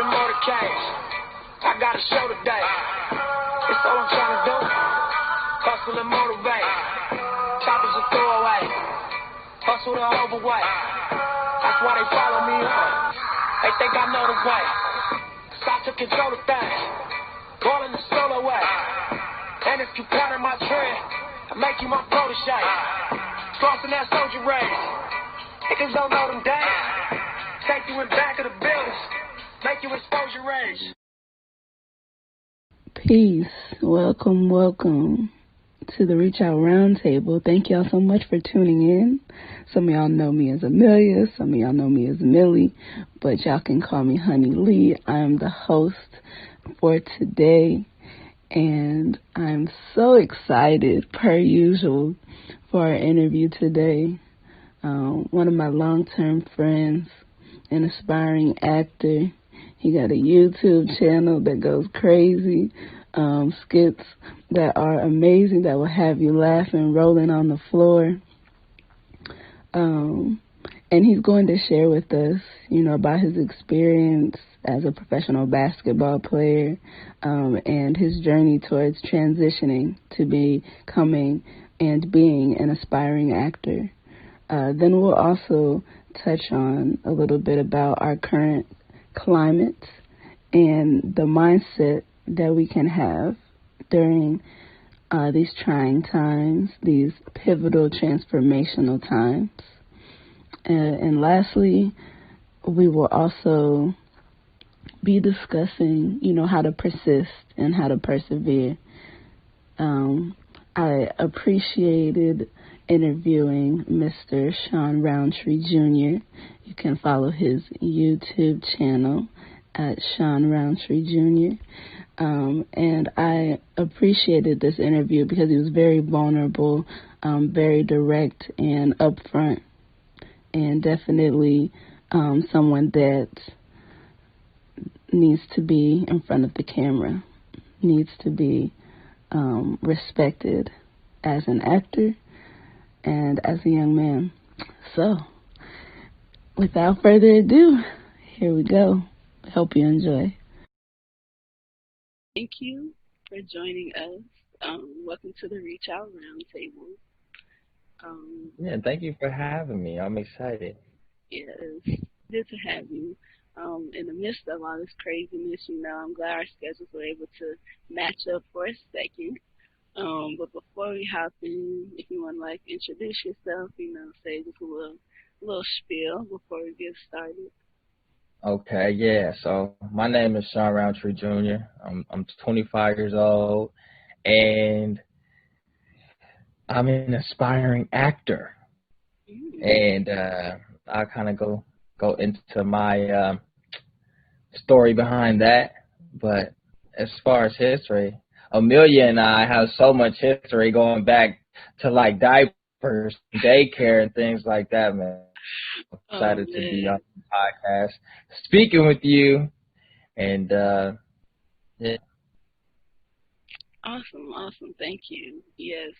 in motorcades. I got a show today. It's all I'm trying to do. Hustle and motivate. Choppers a throwaway. Hustle the overweight. That's why they follow me on. They think I know the way. Start to control the things. Rolling the solo way. And if you pattern my trend, I make you my protege. Crossing that soldier race. Niggas don't know them days. Take you in back of the buildings. Make you expose your rage. Peace. Welcome to the ReachOut Roundtable. Thank y'all so much for tuning in. Some of y'all know me as Amelia. Some of y'all know me as Millie. But y'all can call me Honey Lee. I am the host for today. And I'm so excited, per usual, for our interview today. One of my long-term friends, an aspiring actor. He got a YouTube channel that goes crazy, skits that are amazing, that will have you laughing, rolling on the floor. And he's going to share with us, about his experience as a professional basketball player, and his journey towards transitioning to becoming and being an aspiring actor. Then we'll also touch on a little bit about our current climate and the mindset that we can have during these trying times, these pivotal transformational times. And lastly, we will also be discussing, how to persist and how to persevere. I appreciated interviewing Mr. Shawn Roundtree Jr. You can follow his YouTube channel at Shawn Roundtree Jr. And I appreciated this interview because he was very vulnerable, very direct and upfront, and definitely someone that needs to be in front of the camera, needs to be respected as an actor and as a young man. So, without further ado, here we go. Hope you enjoy. Thank you for joining us. Welcome to the ReachOut Roundtable. Thank you for having me. I'm excited. Yes, good to have you. In the midst of all this craziness, I'm glad our schedules were able to match up for a second. But before we hop in, if you want to introduce yourself, say just a little spiel before we get started. Okay, yeah. So my name is Shawn Roundtree Jr. I'm 25 years old, and I'm an aspiring actor. And I kind of go into my story behind that. But as far as history, Amelia and I have so much history going back to diapers, daycare, and things like that, man. I'm excited to be on the podcast, speaking with you, and yeah. Awesome. Thank you. Yes,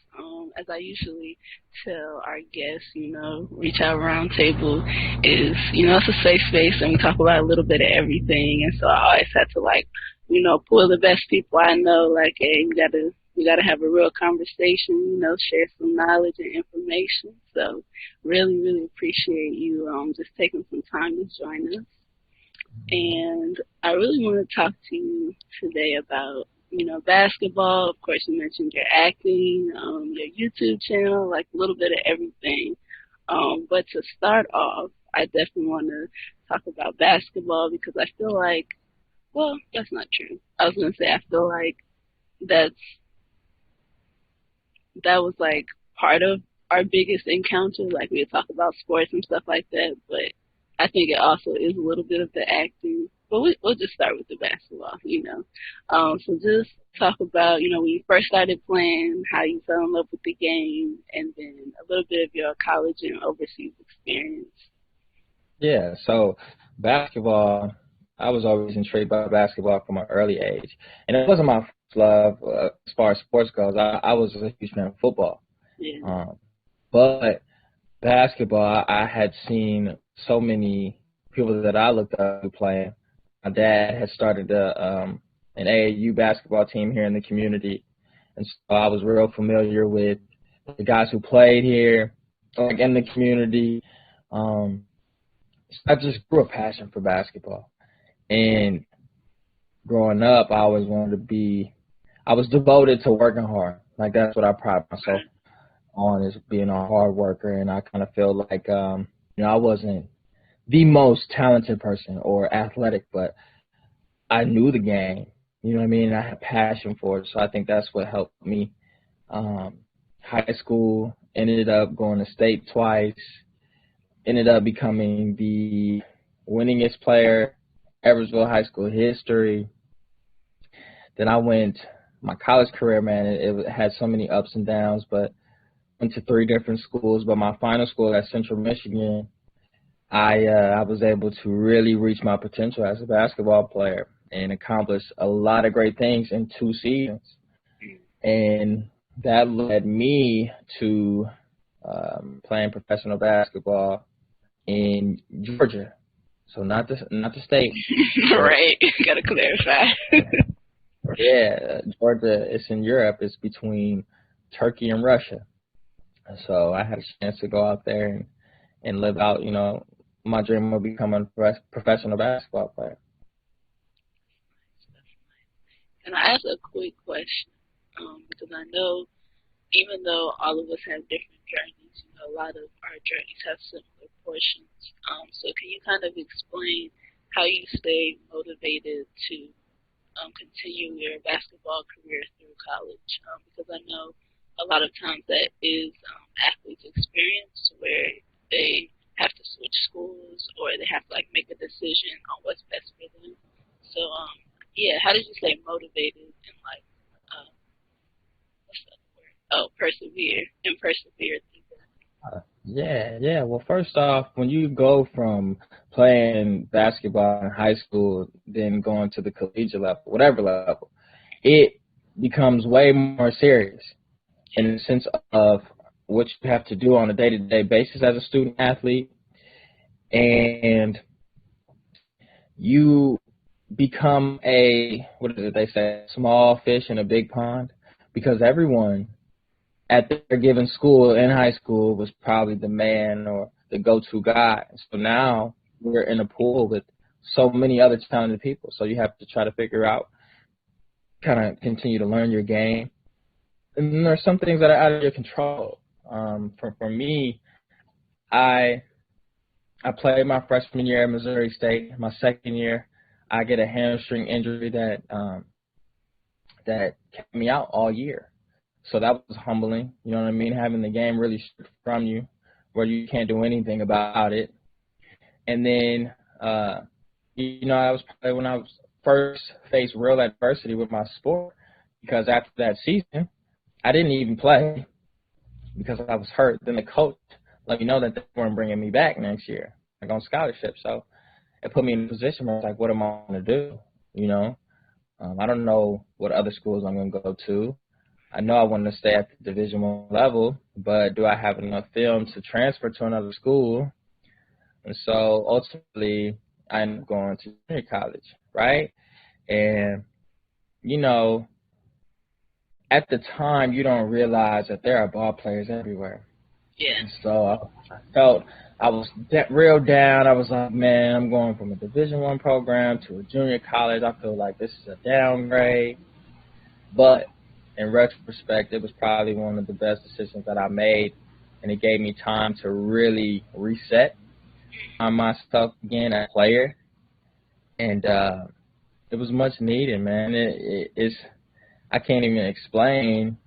as I usually tell our guests, ReachOut Roundtable is, it's a safe space, and we talk about a little bit of everything. And so I always had to, pull the best people I know. Hey, we gotta have a real conversation. Share some knowledge and information. So really appreciate you just taking some time to join us. And I really want to talk to you today about basketball. Of course, you mentioned your acting, your YouTube channel, a little bit of everything. But to start off, I definitely want to talk about basketball because I feel well, that's not true. I was going to say I feel that was part of our biggest encounter. We talk about sports and stuff like that, but I think it also is a little bit of the acting. But we'll just start with the basketball, So just talk about, when you first started playing, how you fell in love with the game, and then a little bit of your college and overseas experience. Yeah, so basketball, I was always intrigued by basketball from an early age. And it wasn't my first love as far as sports goes. I was a huge fan of football. Yeah. But basketball, I had seen so many people that I looked up to playing my dad had started an AAU basketball team here in the community, and so I was real familiar with the guys who played here, like in the community. I just grew a passion for basketball, and growing up, I always wanted to be. I was devoted to working hard. Like that's what I pride myself on, is being a hard worker, and I kind of feel like I wasn't the most talented person or athletic, but I knew the game. You know what I mean? I had passion for it, so I think that's what helped me. High school, ended up going to state twice, ended up becoming the winningest player Eversville High School history. Then I went, my college career, man, it had so many ups and downs, but went to 3 different schools. But my final school at Central Michigan, I was able to really reach my potential as a basketball player and accomplish a lot of great things in 2 seasons. And that led me to playing professional baskaball in Georgia. So not the state. Right. Gotta clarify. Yeah, Georgia, it's in Europe. It's between Turkey and Russia. So I had a chance to go out there and live out, my dream of becoming a professional basketball player. Can I ask a quick question? Because I know even though all of us have different journeys, a lot of our journeys have similar portions. So can you kind of explain how you stay motivated to continue your basketball career through college? Because I know a lot of times that is athletes' experience where they have to switch schools or they have to make a decision on what's best for them. So how did you stay motivated and persevere through that? Yeah. Well, first off, when you go from playing basketball in high school, then going to the collegiate level, whatever level, it becomes way more serious in the sense of what you have to do on a day-to-day basis as a student athlete, and you become small fish in a big pond, because everyone at their given school in high school was probably the man or the go-to guy. So now we're in a pool with so many other talented people. So you have to try to figure out, kind of continue to learn your game. And then there's some things that are out of your control. For me, I played my freshman year at Missouri State. My second year, I get a hamstring injury that kept me out all year. So that was humbling, you know what I mean, having the game really stripped from you where you can't do anything about it. And then, I was probably when I was first faced real adversity with my sport, because after that season, I didn't even play because I was hurt. Then the coach let me know that they weren't bringing me back next year, on scholarship. So it put me in a position where I was like, what am I going to do, I don't know what other schools I'm going to go to. I know I want to stay at the Division I level, but do I have enough film to transfer to another school? And so ultimately, I ended up going to junior college, right? And, at the time, you don't realize that there are ball players everywhere. Yeah. And so I felt I was real down. I was like, man, I'm going from a Division I program to a junior college. I feel like this is a downgrade. But in retrospect, it was probably one of the best decisions that I made, and it gave me time to really reset on myself again as a player. And it was much needed, man. It's I can't even explain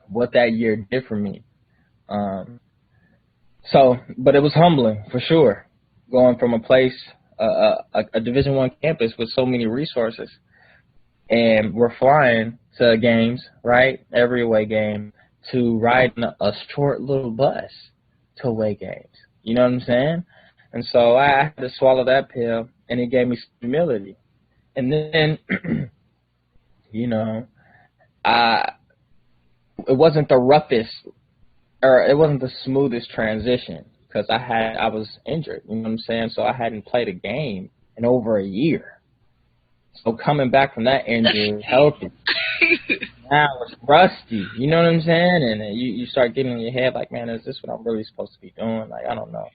what that year did for me. But it was humbling for sure, going from a place, a Division I campus with so many resources, and we're flying to games, right? Every away game, to riding a short little bus to away games. You know what I'm saying? And so I had to swallow that pill, and it gave me humility. And then, it wasn't the roughest, or it wasn't the smoothest transition, because I was injured. You know what I'm saying? So I hadn't played a game in over a year. So coming back from that injury, healthy, now it's rusty. You know what I'm saying? And you start getting in your head like, man, is this what I'm really supposed to be doing? Like, I don't know.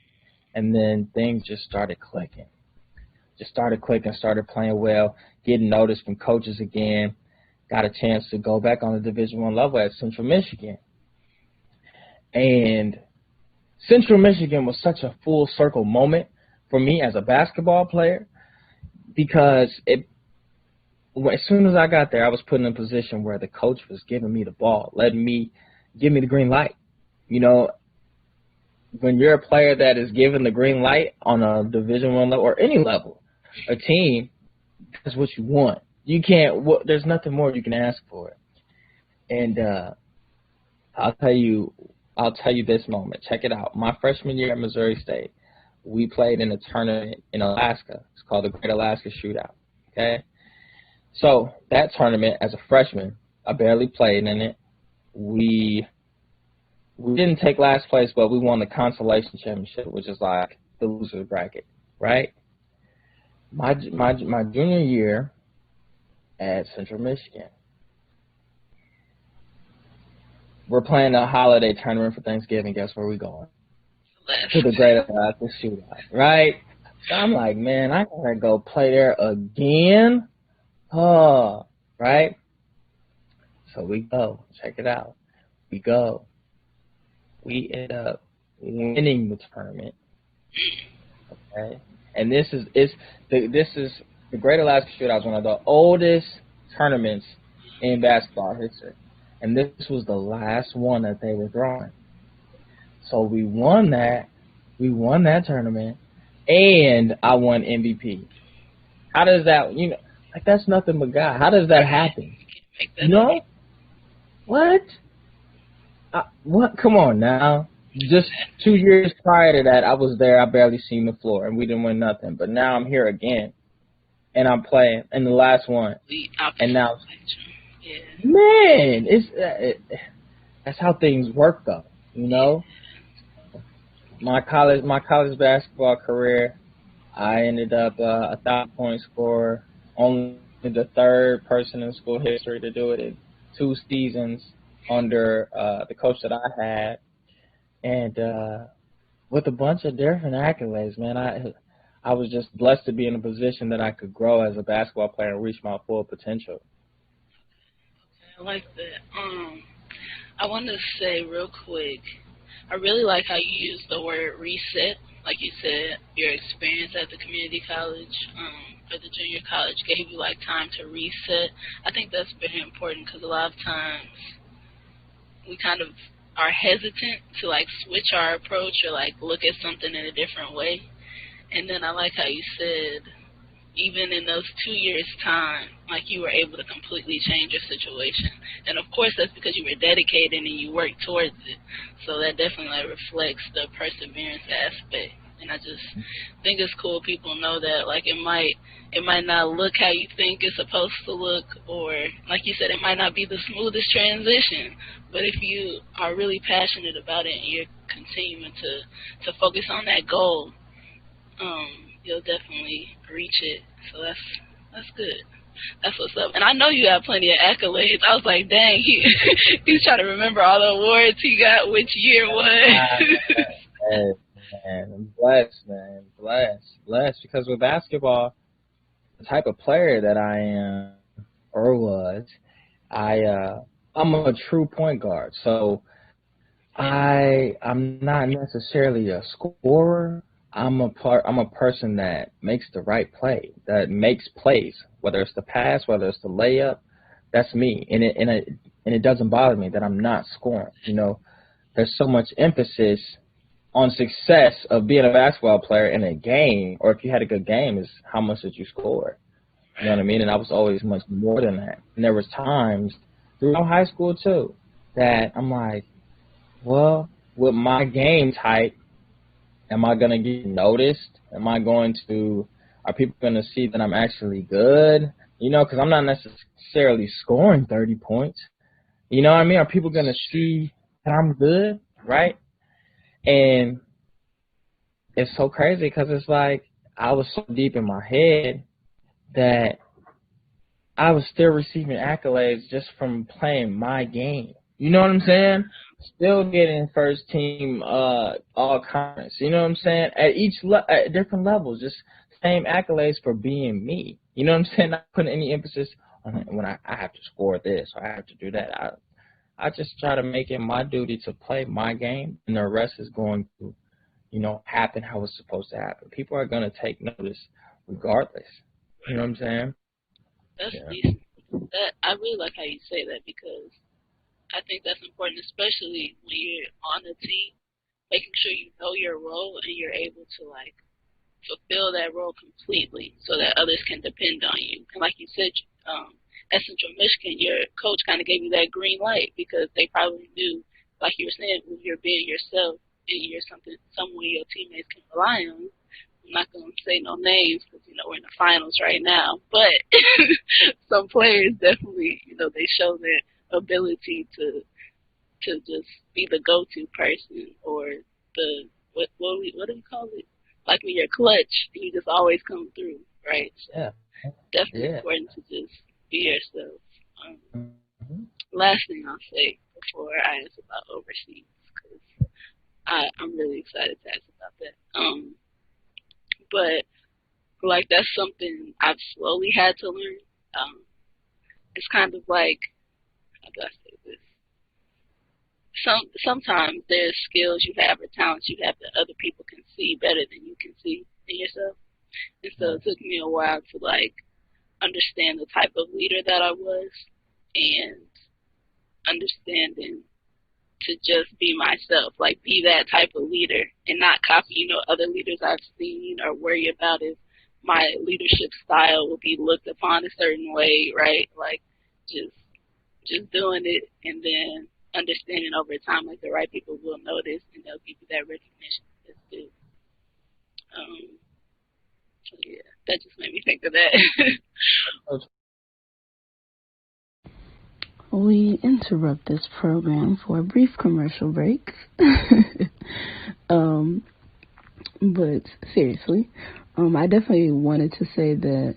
And then things just started clicking. Started playing well, getting noticed from coaches again. Got a chance to go back on the Division I level at Central Michigan. And Central Michigan was such a full circle moment for me as a basketball player because as soon as I got there, I was put in a position where the coach was giving me the ball, give me the green light. You know, when you're a player that is given the green light on a Division I level or any level, a team, that's what you want. You can't. There's nothing more you can ask for. And I'll tell you this moment. Check it out. My freshman year at Missouri State, we played in a tournament in Alaska. It's called the Great Alaska Shootout. Okay. So that tournament, as a freshman, I barely played in it. We didn't take last place, but we won the consolation championship, which is like the loser bracket, right? My junior year at Central Michigan, we're playing a holiday tournament for Thanksgiving. Guess where we're going? To the Great Alaska Shootout, right? So I'm like, man, I gotta go play there again. Oh, right? So we go. Check it out. We go. We end up winning the tournament. Okay? And this is the Great Alaska Shootout is one of the oldest tournaments in basketball history. And this was the last one that they were throwing. So we won that tournament, and I won MVP. How does that, like that's nothing but God. How does that happen? You know? What? What? Come on now. Just 2 years prior to that, I was there. I barely seen the floor, and we didn't win nothing. But now I'm here again, and I'm playing in the last one. And now, man, that's how things work, though. You know, my college basketball career, I ended up a 1,000-point scorer, only the third person in school history to do it in 2 seasons under the coach that I had. And with a bunch of different accolades, man, I was just blessed to be in a position that I could grow as a basketball player and reach my full potential. I like that. I want to say real quick, I really like how you use the word reset. Like you said, your experience at the community college or the junior college gave you like time to reset. I think that's very important because a lot of times we kind of are hesitant to like switch our approach or like look at something in a different way. And then I like how you said, even in those 2 years' time, like you were able to completely change your situation. And of course that's because you were dedicated and you worked towards it. So that definitely like reflects the perseverance aspect. And I just think it's cool people know that like it might not look how you think it's supposed to look, or like you said, it might not be the smoothest transition. But if you are really passionate about it and you're continuing to focus on that goal, you'll definitely reach it. So that's good. That's what's up. And I know you have plenty of accolades. I was like, dang, he's trying to remember all the awards he got, which year was. Man, I'm blessed, man. Blessed. Because with basketball, the type of player that I am or was, I'm a true point guard. So I'm not necessarily a scorer. I'm a person that makes the right play, that makes plays, whether it's the pass, whether it's the layup. That's me, and it doesn't bother me that I'm not scoring. You know, there's so much emphasis on success of being a basketball player in a game, or if you had a good game, is how much did you score. You know what I mean? And I was always much more than that. And there was times throughout high school too that I'm like, well, with my game type, am I going to get noticed? Are people going to see that I'm actually good? You know, because I'm not necessarily scoring 30 points. You know what I mean? Are people going to see that I'm good, right? And it's so crazy because it's like I was so deep in my head that I was still receiving accolades just from playing my game. You know what I'm saying? Still getting first team all conference. You know what I'm saying? At different levels, just same accolades for being me. You know what I'm saying? Not putting any emphasis on when I have to score this or I have to do that. I just try to make it my duty to play my game, and the rest is going to, happen how it's supposed to happen. People are going to take notice regardless. You know what I'm saying? That's decent. I really like how you say that, because I think that's important, especially when you're on a team, making sure you know your role and you're able to fulfill that role completely so that others can depend on you. And like you said, at Central Michigan, your coach kind of gave you that green light, because they probably knew, like you were saying, when you're being yourself and you're someone your teammates can rely on. I'm not going to say no names because, we're in the finals right now. But some players definitely, they show their ability to just be the go-to person, or the, what do we call it? Like when you're clutch, and you just always come through, right? So Yeah. definitely important to just be yourself. Last thing I'll say before I ask about overseas, because I'm really excited to ask about that. But that's something I've slowly had to learn. It's kind of like, how do I say this? Sometimes there's skills you have or talents you have that other people can see better than you can see in yourself. And so it took me a while to understand the type of leader that I was, and understanding to just be myself, be that type of leader and not copy, other leaders I've seen, or worry about if my leadership style will be looked upon a certain way, right? Just doing it, and then understanding over time, the right people will notice and they'll give you that recognition that's due. So yeah, that just made me think of that. We interrupt this program for a brief commercial break. But seriously, I definitely wanted to say that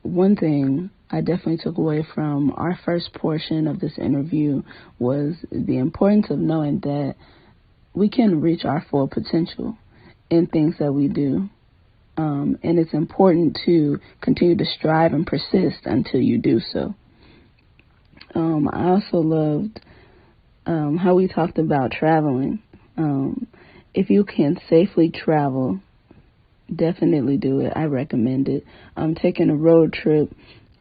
one thing I definitely took away from our first portion of this interview was the importance of knowing that we can reach our full potential in things that we do. And it's important to continue to strive and persist until you do so. I also loved how we talked about traveling. If you can safely travel, definitely do it. I recommend it. Taking a road trip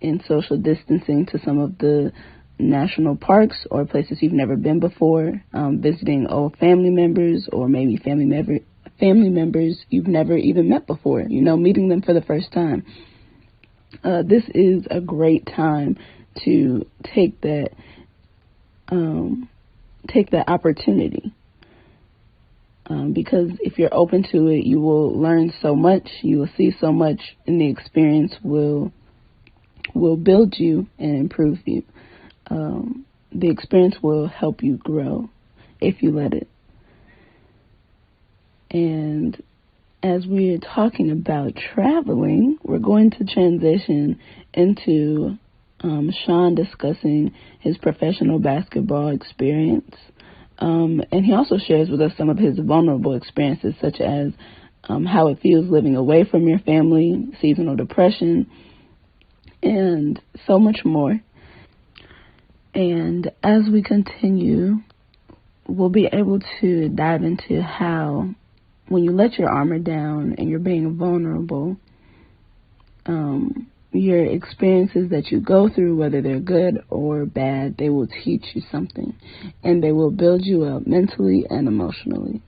in social distancing to some of the national parks or places you've never been before, visiting old family members, or maybe family members you've never even met before, meeting them for the first time. This is a great time to take that opportunity, because if you're open to it, you will learn so much, you will see so much, and the experience will build you and improve you. The experience will help you grow if you let it. And as we're talking about traveling, we're going to transition into Shawn discussing his professional basketball experience. And he also shares with us some of his vulnerable experiences, such as how it feels living away from your family, seasonal depression, and so much more. And as we continue, we'll be able to dive into how, when you let your armor down and you're being vulnerable, your experiences that you go through, whether they're good or bad, they will teach you something, and they will build you up mentally and emotionally.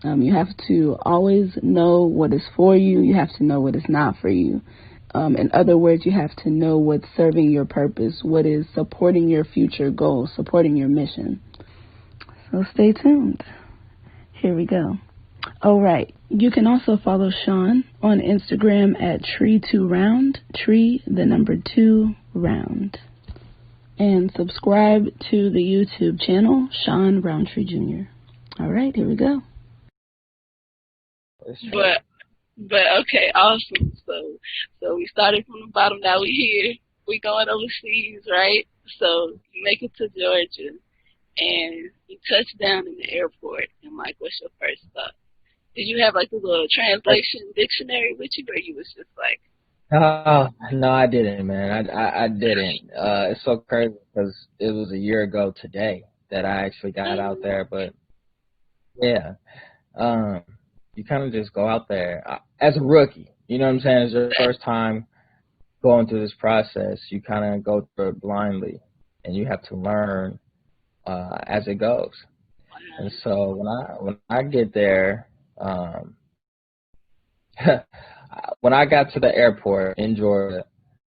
You have to always know what is for you. You have to know what is not for you. In other words, you have to know what's serving your purpose, what is supporting your future goals, supporting your mission. So stay tuned. Here we go. All right. You can also follow Shawn on Instagram at tree2round, tree, the number 2, round. And subscribe to the YouTube channel, Shawn Roundtree Jr. All right, here we go. But okay, awesome. So we started from the bottom, now we're here. we going overseas, right? So you make it to Georgia, and you touch down in the airport, and like, what's your first thought? Did you have like a little translation dictionary with you, or you was just like, Oh, no, I didn't, man. I didn't. It's so crazy because it was a year ago today that I actually got out there. But yeah, um, you kind of just go out there as a rookie. You know what I'm saying? It's your first time going through this process. You kind of go through it blindly, and you have to learn as it goes. And so when I get there, when I got to the airport in Georgia,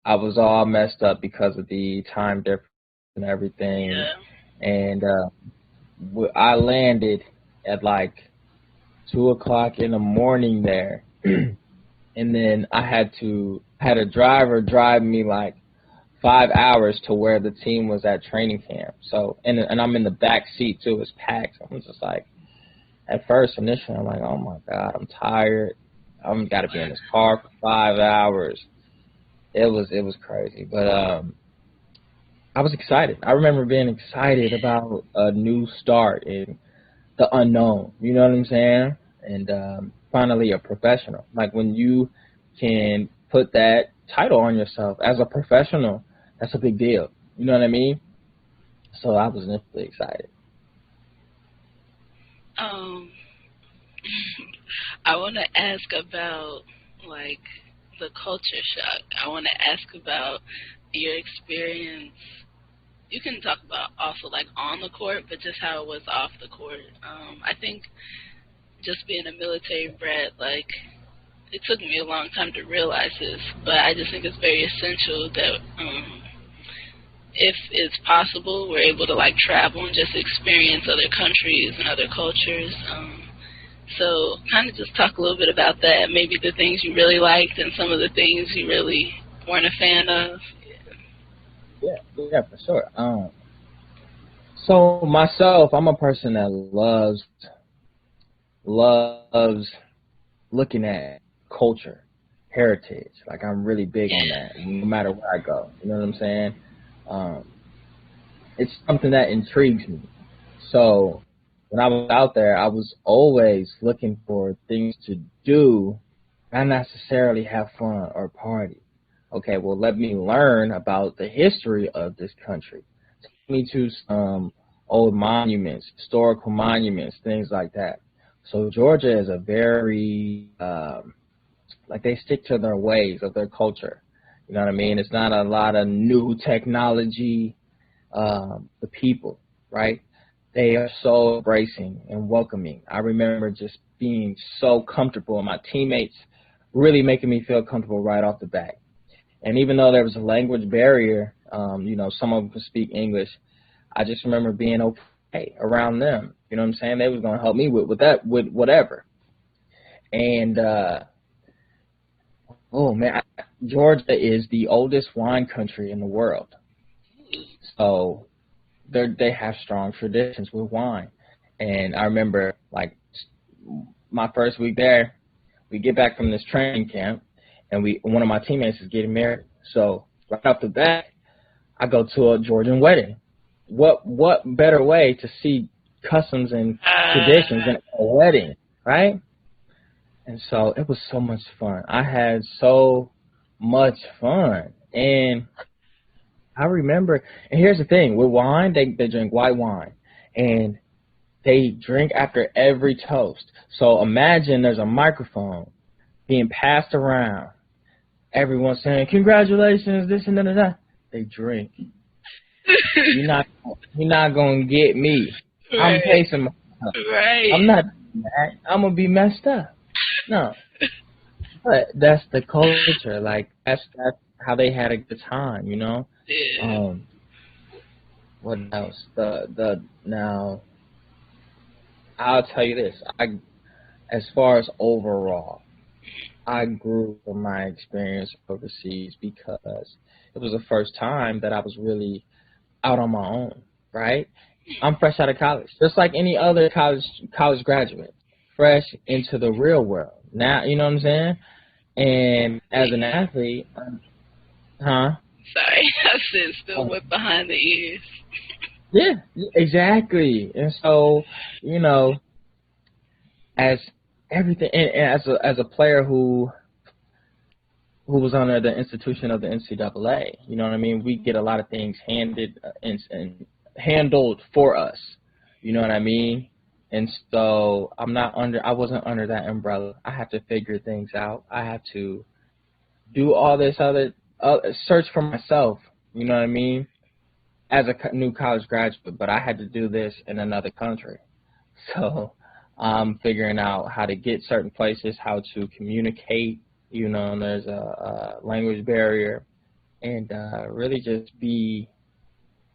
I was all messed up because of the time difference and everything. yeah, And I landed at like 2 o'clock in the morning there, and then I had a driver drive me like 5 hours to where the team was at training camp. So and I'm in the back seat too. It's packed. I'm just like, at first initially I'm like, oh my God, I'm tired. I'm got to be in this car for 5 hours. It was crazy, but I was excited. I remember being excited about a new start and the unknown. You know what I'm saying? And finally, a professional. Like when you can put that title on yourself as a professional, that's a big deal. You know what I mean? So I was initially excited. um, I want to ask about like the culture shock. I want to ask about your experience. You can talk about also like on the court, but just how it was off the court. I think just being a military brat, like it took me a long time to realize this, but I just think it's very essential that if it's possible, we're able to like travel and just experience other countries and other cultures. So kind of just talk a little bit about that, maybe the things you really liked and some of the things you really weren't a fan of. Yeah, for sure. So myself, I'm a person that loves looking at culture, heritage. Like I'm really big on that, no matter where I go. You know what I'm saying? It's something that intrigues me. So when I was out there, I was always looking for things to do, not necessarily have fun or party. Okay, well, let me learn about the history of this country. Take me to some old monuments, historical monuments, things like that. So Georgia is a very, like they stick to their ways of their culture. You know what I mean? It's not a lot of new technology. The people, right? They are so embracing and welcoming. I remember just being so comfortable and my teammates really making me feel comfortable right off the bat. And even though there was a language barrier, some of them could speak English, I just remember being okay around them. You know what I'm saying? They was going to help me with whatever. And, Georgia is the oldest wine country in the world. So they have strong traditions with wine. And I remember, like, my first week there, we get back from this training camp, and one of my teammates is getting married. So right off the bat, I go to a Georgian wedding. What better way to see customs and traditions than a wedding, right? And so it was so much fun. I had so much fun. And I remember, and here's the thing, with wine, they drink white wine, and they drink after every toast. So imagine there's a microphone being passed around, everyone saying, congratulations, this and that. They drink. You're not going to get me. Right. I'm pacing myself. Right. I'm not doing that. I'm going to be messed up. No. But that's the culture. Like, that's how they had a good time, you know? Yeah. What else? Now, I'll tell you this. As far as overall, I grew from my experience overseas because it was the first time that I was really out on my own, right? I'm fresh out of college, just like any other college graduate, fresh into the real world. Now, you know what I'm saying? And as an athlete, huh? Sorry, I said still wet behind the ears. Yeah, exactly. And so, you know, as everything, and as a player who was under the institution of the NCAA, you know what I mean? We get a lot of things handed and handled for us, you know what I mean? And so I wasn't under that umbrella. I had to figure things out. I had to do all this other search for myself, you know what I mean? As a new college graduate, but I had to do this in another country. So I'm figuring out how to get certain places, how to communicate, you know, and there's a language barrier, and really just be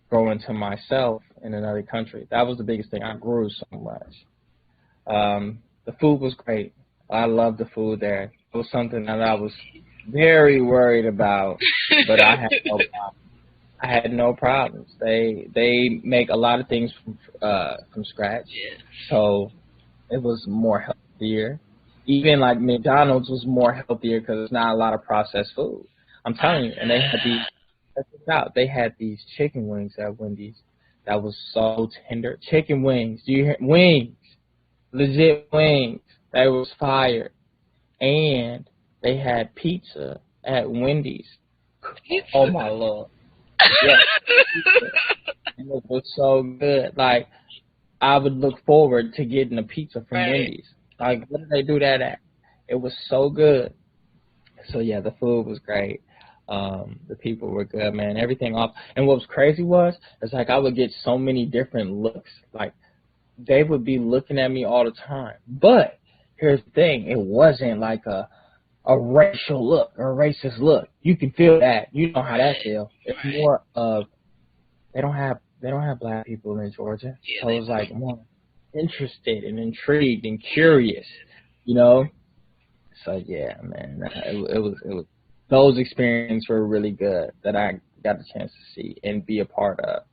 growing to myself in another country. That was the biggest thing. I grew so much. The food was great. I loved the food there. It was something that I was very worried about, but I had no problems. They make a lot of things from scratch, so it was more healthier. Even like McDonald's was more healthier because it's not a lot of processed food. I'm telling you, and they had these. Check this out. They had these chicken wings at Wendy's that was so tender. Chicken wings. Do you hear wings? Legit wings. That was fire. And they had pizza at Wendy's. Oh my Lord. Yeah. And it was so good. Like, I would look forward to getting a pizza from Wendy's. Like, what did they do that at? It was so good. So, yeah, the food was great. The people were good, man. Everything off. And what was crazy was, it's like I would get so many different looks. Like, they would be looking at me all the time. But here's the thing. It wasn't like a racial look or a racist look. You can feel that. You know how that feels. It's more of they don't have black people in Georgia. So it was like more interested and intrigued and curious, you know? So yeah, man, it was those experiences were really good that I got the chance to see and be a part of.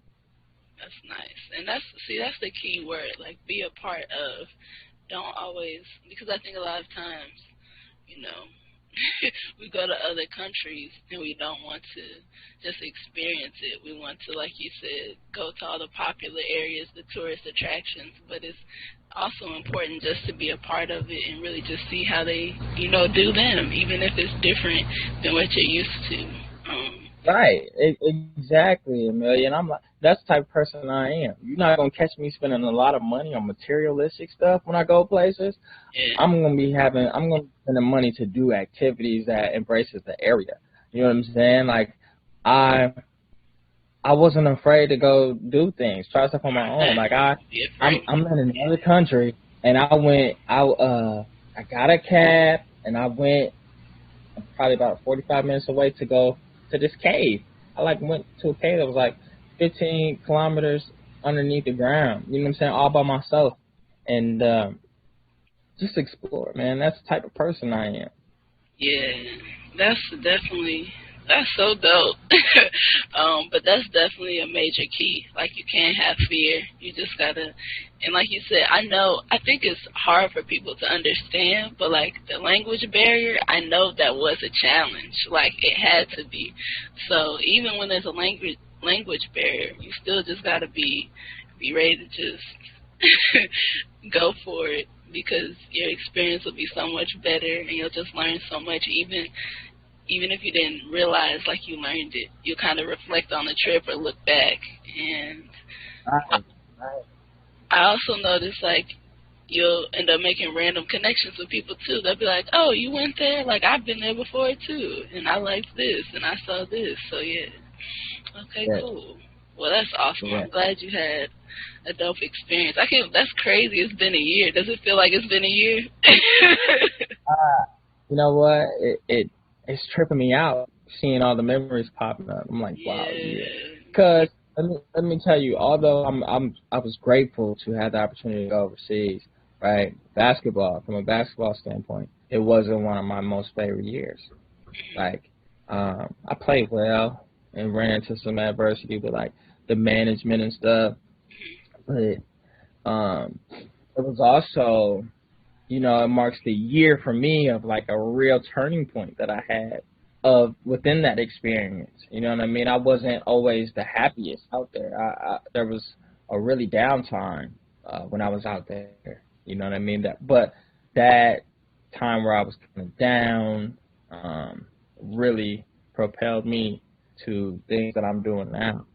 That's nice. And that's the key word, like be a part of. Don't always, because I think a lot of times, you know, we go to other countries and we don't want to just experience it. We want to, like you said, go to all the popular areas, the tourist attractions, but it's also important just to be a part of it and really just see how they, you know, do them, even if it's different than what you're used to. Right, exactly, Amelia. And I'm like, that's the type of person I am. You're not gonna catch me spending a lot of money on materialistic stuff when I go places. Yeah. I'm gonna be spending money to do activities that embraces the area. You know what I'm saying? Like, I wasn't afraid to go do things, try stuff on my own. Like I'm in another country, and I got a cab, and I went probably about 45 minutes away to go to this cave. I went to a cave that was like 15 kilometers underneath the ground. You know what I'm saying? All by myself, and just explore, man. That's the type of person I am. Yeah, that's so dope. But that's definitely a major key. Like, you can't have fear. You just gotta, and like you said, I think it's hard for people to understand, but like the language barrier, I know that was a challenge. Like, it had to be. So even when there's a language barrier, you still just gotta be ready to just go for it, because your experience will be so much better and you'll just learn so much. Even if you didn't realize like you learned it, you'll kind of reflect on the trip or look back. And Right. I also noticed like you'll end up making random connections with people too. They'll be like, "Oh, you went there? Like, I've been there before too, and I liked this and I saw this." So yeah. Okay, cool. Well, that's awesome. I'm glad you had a dope experience. That's crazy. It's been a year. Does it feel like it's been a year? You know what? It's tripping me out seeing all the memories popping up. I'm like, wow, yeah. Because let me tell you, although I was grateful to have the opportunity to go overseas, right? From a basketball standpoint, it wasn't one of my most favorite years. Like, I played well and ran into some adversity with like the management and stuff, but it was also, you know, it marks the year for me of like a real turning point that I had of within that experience. You know what I mean? I wasn't always the happiest out there. There was a really downtime when I was out there. You know what I mean? But that time where I was kind of down really propelled me to things that I'm doing now.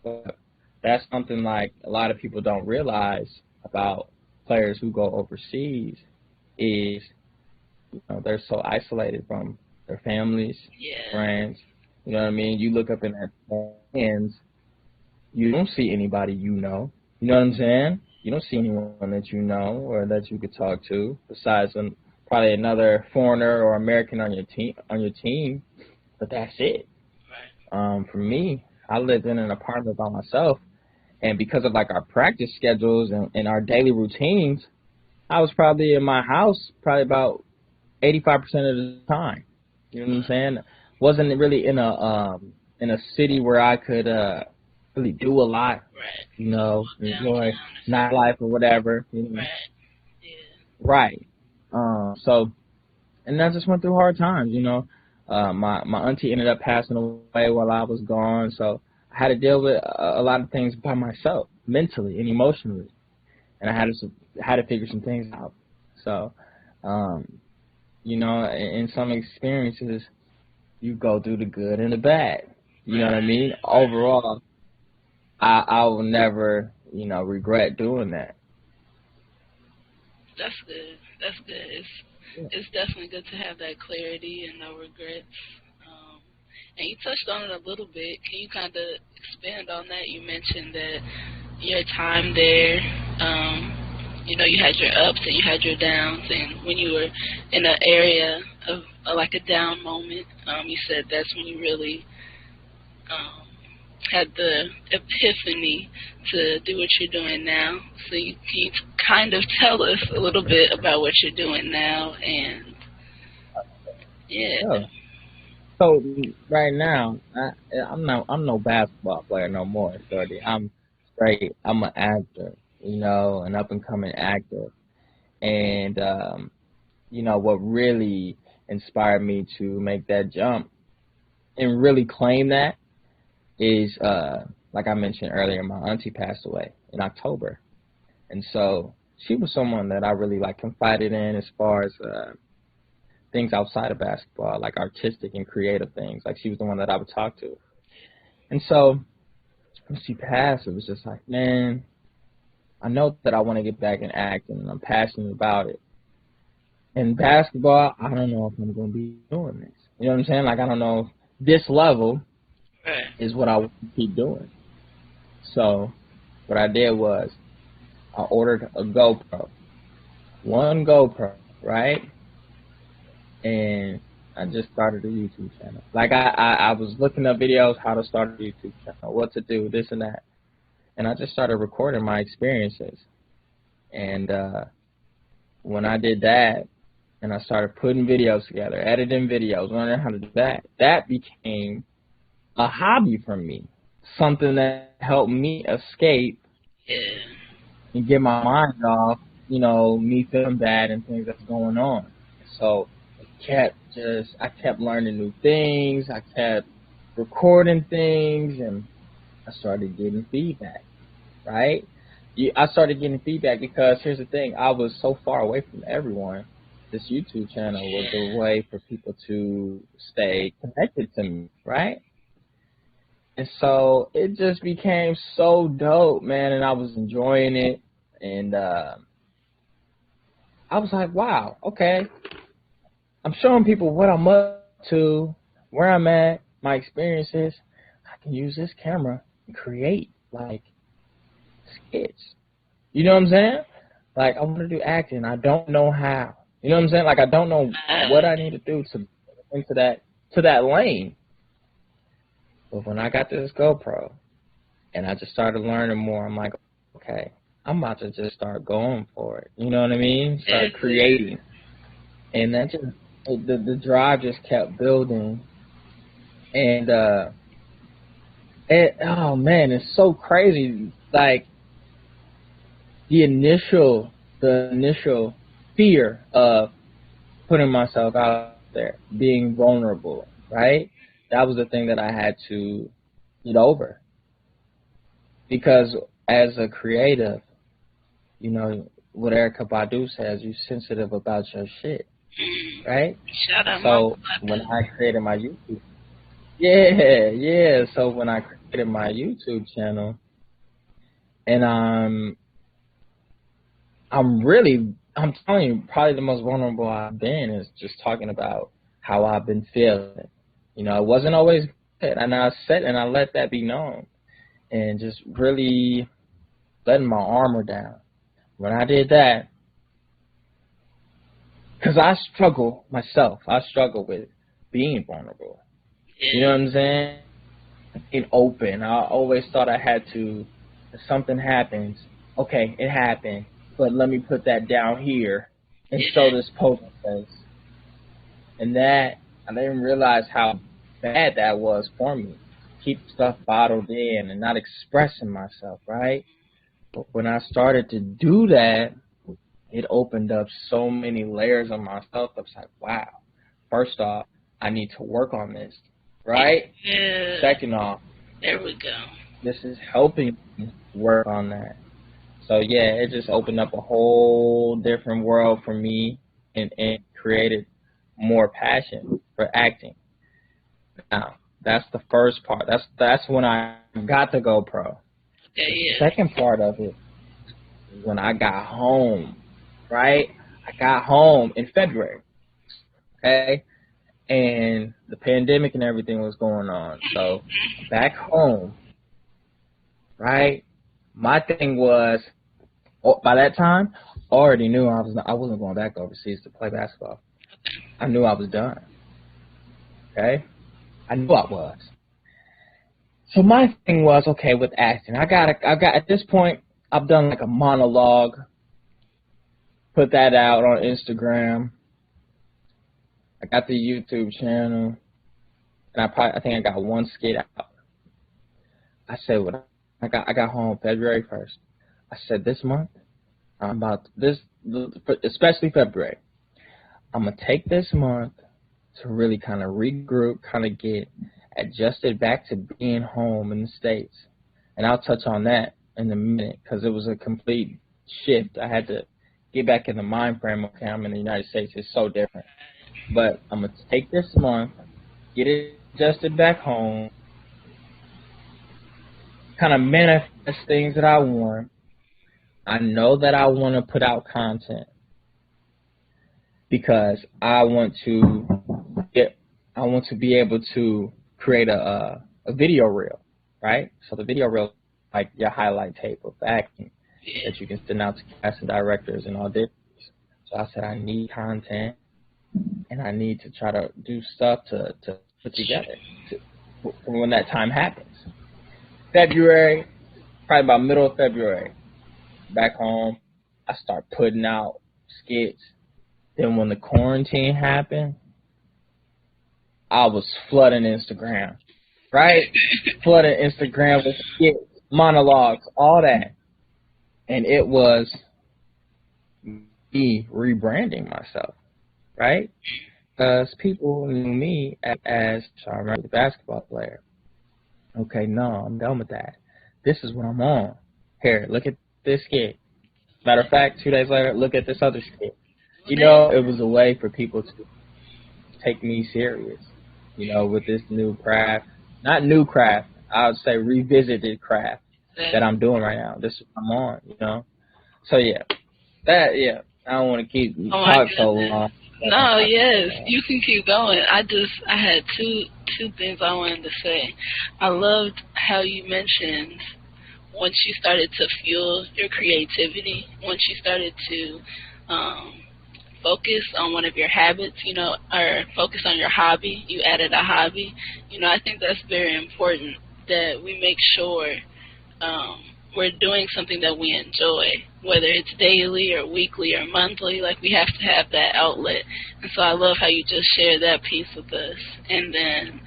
But that's something like a lot of people don't realize about players who go overseas is, you know, they're so isolated from their families, friends. You know what I mean? You look up in their hands, you don't see anybody you know. You know what I'm saying? You don't see anyone that you know or that you could talk to besides probably another foreigner or American on your team. But that's it. For me, I lived in an apartment by myself, and because of like our practice schedules and our daily routines, I was probably in my house probably about 85% of the time. You know what I'm saying? Wasn't really in a city where I could really do a lot, you know, enjoy nightlife or whatever. You know? Right. So, and I just went through hard times, you know. My auntie ended up passing away while I was gone, so I had to deal with a lot of things by myself, mentally and emotionally, and I had to figure some things out. So, you know, in some experiences, you go through the good and the bad. You know what I mean? Overall, I will never, you know, regret doing that. That's good. That's good. It's definitely good to have that clarity and no regrets. And you touched on it a little bit. Can you kind of expand on that? You mentioned that your time there, you know, you had your ups and you had your downs, and when you were in an area of like a down moment, you said that's when you really had the epiphany to do what you're doing now. So can you kind of tell us a little bit about what you're doing now? And Sure. So right now, I'm no basketball player no more, shorty. I'm an actor, you know, an up and coming actor. And you know, what really inspired me to make that jump and really claim that is like I mentioned earlier, my auntie passed away in October. And so she was someone that I really like confided in as far as things outside of basketball, like artistic and creative things. Like she was the one that I would talk to. And so when she passed, it was just like, man, I know that I want to get back in acting and I'm passionate about it. In basketball, I don't know if I'm going to be doing this. You know what I'm saying? Like, I don't know if this level is what I want to keep doing. So what I did was I ordered a GoPro. One GoPro, right? And I just started a YouTube channel. Like, I was looking up videos, how to start a YouTube channel, what to do, this and that. And I just started recording my experiences. And when I did that, and I started putting videos together, editing videos, learning how to do that, that became a hobby for me. Something that helped me escape and get my mind off, you know, me feeling bad and things that's going on. So I kept learning new things. I kept recording things, and I started getting feedback, right? I started getting feedback because here's the thing. I was so far away from everyone. This YouTube channel was a way for people to stay connected to me, right? And so it just became so dope, man, and I was enjoying it. And I was like, wow, okay. I'm showing people what I'm up to, where I'm at, my experiences. I can use this camera and create, like, skits. You know what I'm saying? Like, I want to do acting. I don't know how. You know what I'm saying? Like, I don't know what I need to do to into that lane. But when I got this GoPro and I just started learning more, I'm like, okay, I'm about to just start going for it. You know what I mean? Start creating. And that just, the drive just kept building. And, oh man, it's so crazy. Like, the initial fear of putting myself out there, being vulnerable, right? That was the thing that I had to get over. Because as a creative, you know, what Erica Badu says, you're sensitive about your shit, right? Shout out So Mama. when I created my YouTube, yeah. So when I created my YouTube channel, and I'm telling you, probably the most vulnerable I've been is just talking about how I've been feeling. You know, it wasn't always good, and I let that be known, and just really letting my armor down. When I did that, because I struggle myself, I struggle with being vulnerable. You know what I'm saying? Being open. I always thought I had to, if something happens, okay, it happened, but let me put that down here and show this poker face. And that, I didn't realize how bad that was for me. Keep stuff bottled in and not expressing myself, right? But when I started to do that, it opened up so many layers of myself. I was like, wow, first off, I need to work on this, right? Yeah. Second off, there we go. This is helping me work on that. So, yeah, it just opened up a whole different world for me and created more passion for acting. Now, that's the first part. That's when I got the GoPro. Yeah. Second part of it is when I got home, right? I got home in February, okay? And the pandemic and everything was going on. So back home, right? My thing was, by that time, I already knew I wasn't going back overseas to play basketball. I knew I was done. Okay? I knew I was. So my thing was, okay, with acting, I got at this point, I've done like a monologue, put that out on Instagram. I got the YouTube channel, and I think I got one skit out. I said, I got home February 1st. I said, this month, especially February, I'm going to take this month to really kind of regroup, kind of get adjusted back to being home in the States. And I'll touch on that in a minute because it was a complete shift. I had to get back in the mind frame, okay, I'm in the United States. It's so different. But I'm going to take this month, get it adjusted back home, kind of manifest things that I want. I know that I want to put out content because I want to be able to create a video reel, right? So the video reel, like your highlight tape of acting that you can send out to cast and directors and auditions. So I said I need content and I need to try to do stuff to put together for when that time happens. February, probably about middle of February, back home, I start putting out skits. Then when the quarantine happened, I was flooding Instagram, right? Flooding Instagram with skits, monologues, all that. And it was me rebranding myself, right? Because people knew me as Shawn Roundtree, the basketball player. Okay, no, I'm done with that. This is what I'm on. Here, look at this skit. Matter of fact, 2 days later, look at this other skit. You know, it was a way for people to take me serious, you know, with this new craft. Not new craft, I would say revisited craft that I'm doing right now. This is what I'm on, you know. So, yeah. I don't want to keep talking so long. No, yes, you can keep going. I had two things I wanted to say. I loved how you mentioned once you started to fuel your creativity, once you started to focus on one of your habits, you know, or focus on your hobby, you added a hobby. You know, I think that's very important that we make sure we're doing something that we enjoy, whether it's daily or weekly or monthly. Like, we have to have that outlet. And so I love how you just shared that piece with us. And then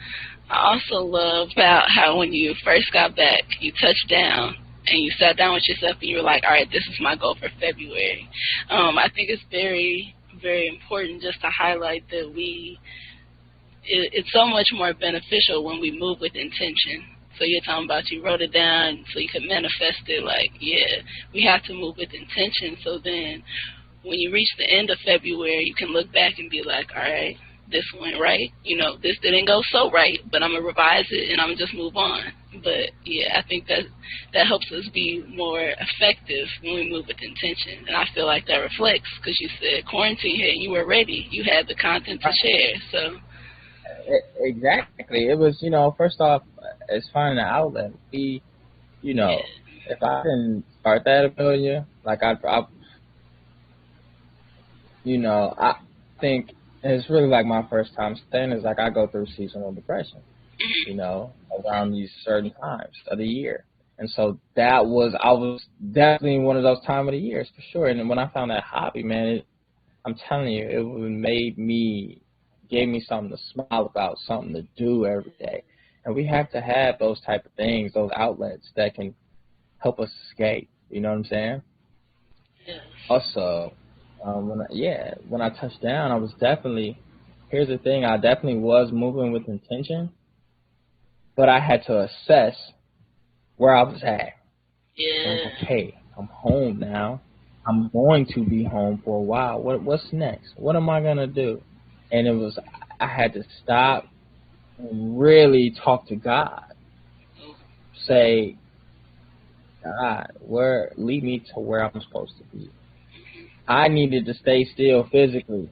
I also love about how when you first got back, you touched down and you sat down with yourself and you were like, all right, this is my goal for February. I think it's very, very important just to highlight that we it's so much more beneficial when we move with intention. So you're talking about you wrote it down so you could manifest it. Like, yeah, we have to move with intention. So then when you reach the end of February, you can look back and be like, all right, this went right. This didn't go so right, but I'm going to revise it and I'm going to just move on. But, yeah, I think that helps us be more effective when we move with intention. And I feel like that reflects because you said quarantine hit and you were ready. You had the content to share, so. Exactly. It was, first off, it's finding an outlet. If I didn't start that a million, like I think it's really like my first time saying is like I go through seasonal depression, around these certain times of the year. And so I was definitely one of those time of the years for sure. And when I found that hobby, man, I'm telling you, it gave me something to smile about, something to do every day. And we have to have those type of things, those outlets that can help us escape. You know what I'm saying? Yeah. Also, when I touched down, here's the thing, I definitely was moving with intention, but I had to assess where I was at. Yeah. Like, okay, I'm home now. I'm going to be home for a while. What's next? What am I going to do? And I had to stop and really talk to God. Say, God, lead me to where I'm supposed to be. I needed to stay still physically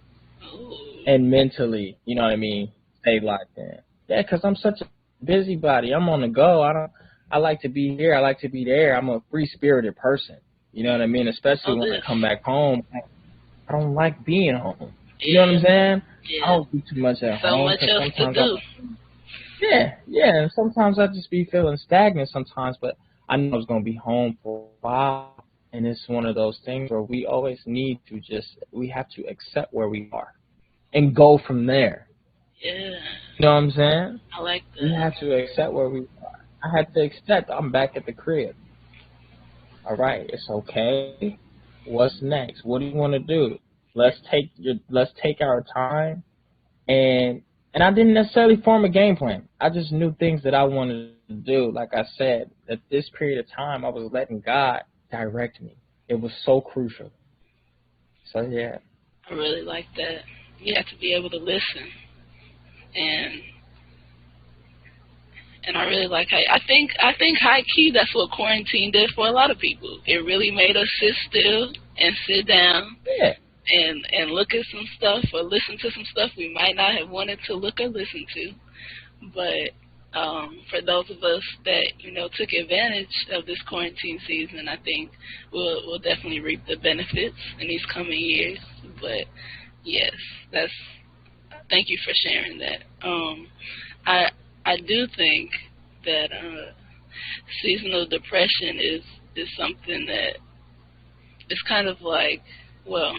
and mentally, you know what I mean? Stay locked in. Yeah, because I'm such a busybody. I'm on the go. I like to be here. I like to be there. I'm a free-spirited person. You know what I mean? Especially when I come back home. I don't like being home. You know what I'm saying? Yeah. I don't do too much at home. So much else to do. Yeah. And sometimes I just be feeling stagnant sometimes, but I know I was going to be home for a while. And it's one of those things where we always need to we have to accept where we are and go from there. Yeah. You know what I'm saying? I like that. We have to accept where we are. I had to accept I'm back at the crib. All right, it's okay. What's next? What do you want to do? Let's take our time. And I didn't necessarily form a game plan. I just knew things that I wanted to do. Like I said, at this period of time, I was letting God direct me. It was so crucial. So, yeah. I really like that. You have to be able to listen. And I really like I think high key that's what quarantine did for a lot of people. It really made us sit still and sit down. Yeah. And look at some stuff or listen to some stuff we might not have wanted to look or listen to. But for those of us that, took advantage of this quarantine season, I think we'll definitely reap the benefits in these coming years. But yes, thank you for sharing that. I do think that seasonal depression is something that is kind of like, well,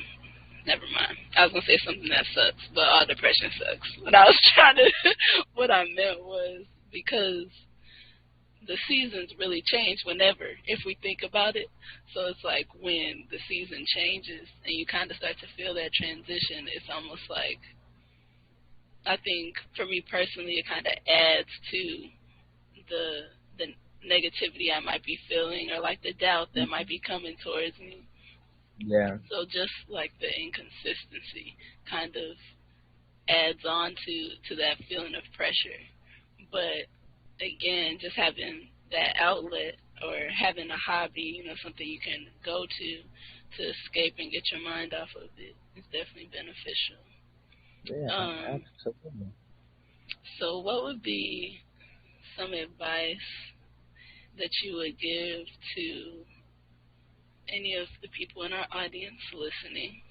never mind. I was going to say something that sucks, but all depression sucks. What I meant was because the seasons really change whenever, if we think about it. So it's like when the season changes and you kind of start to feel that transition, it's almost like, I think for me personally, it kind of adds to the negativity I might be feeling or like the doubt that might be coming towards me. Yeah. So just like the inconsistency kind of adds on to that feeling of pressure. But again, just having that outlet or having a hobby, something you can go to escape and get your mind off of it is definitely beneficial. Yeah, absolutely. So what would be some advice that you would give to any of the people in our audience listening,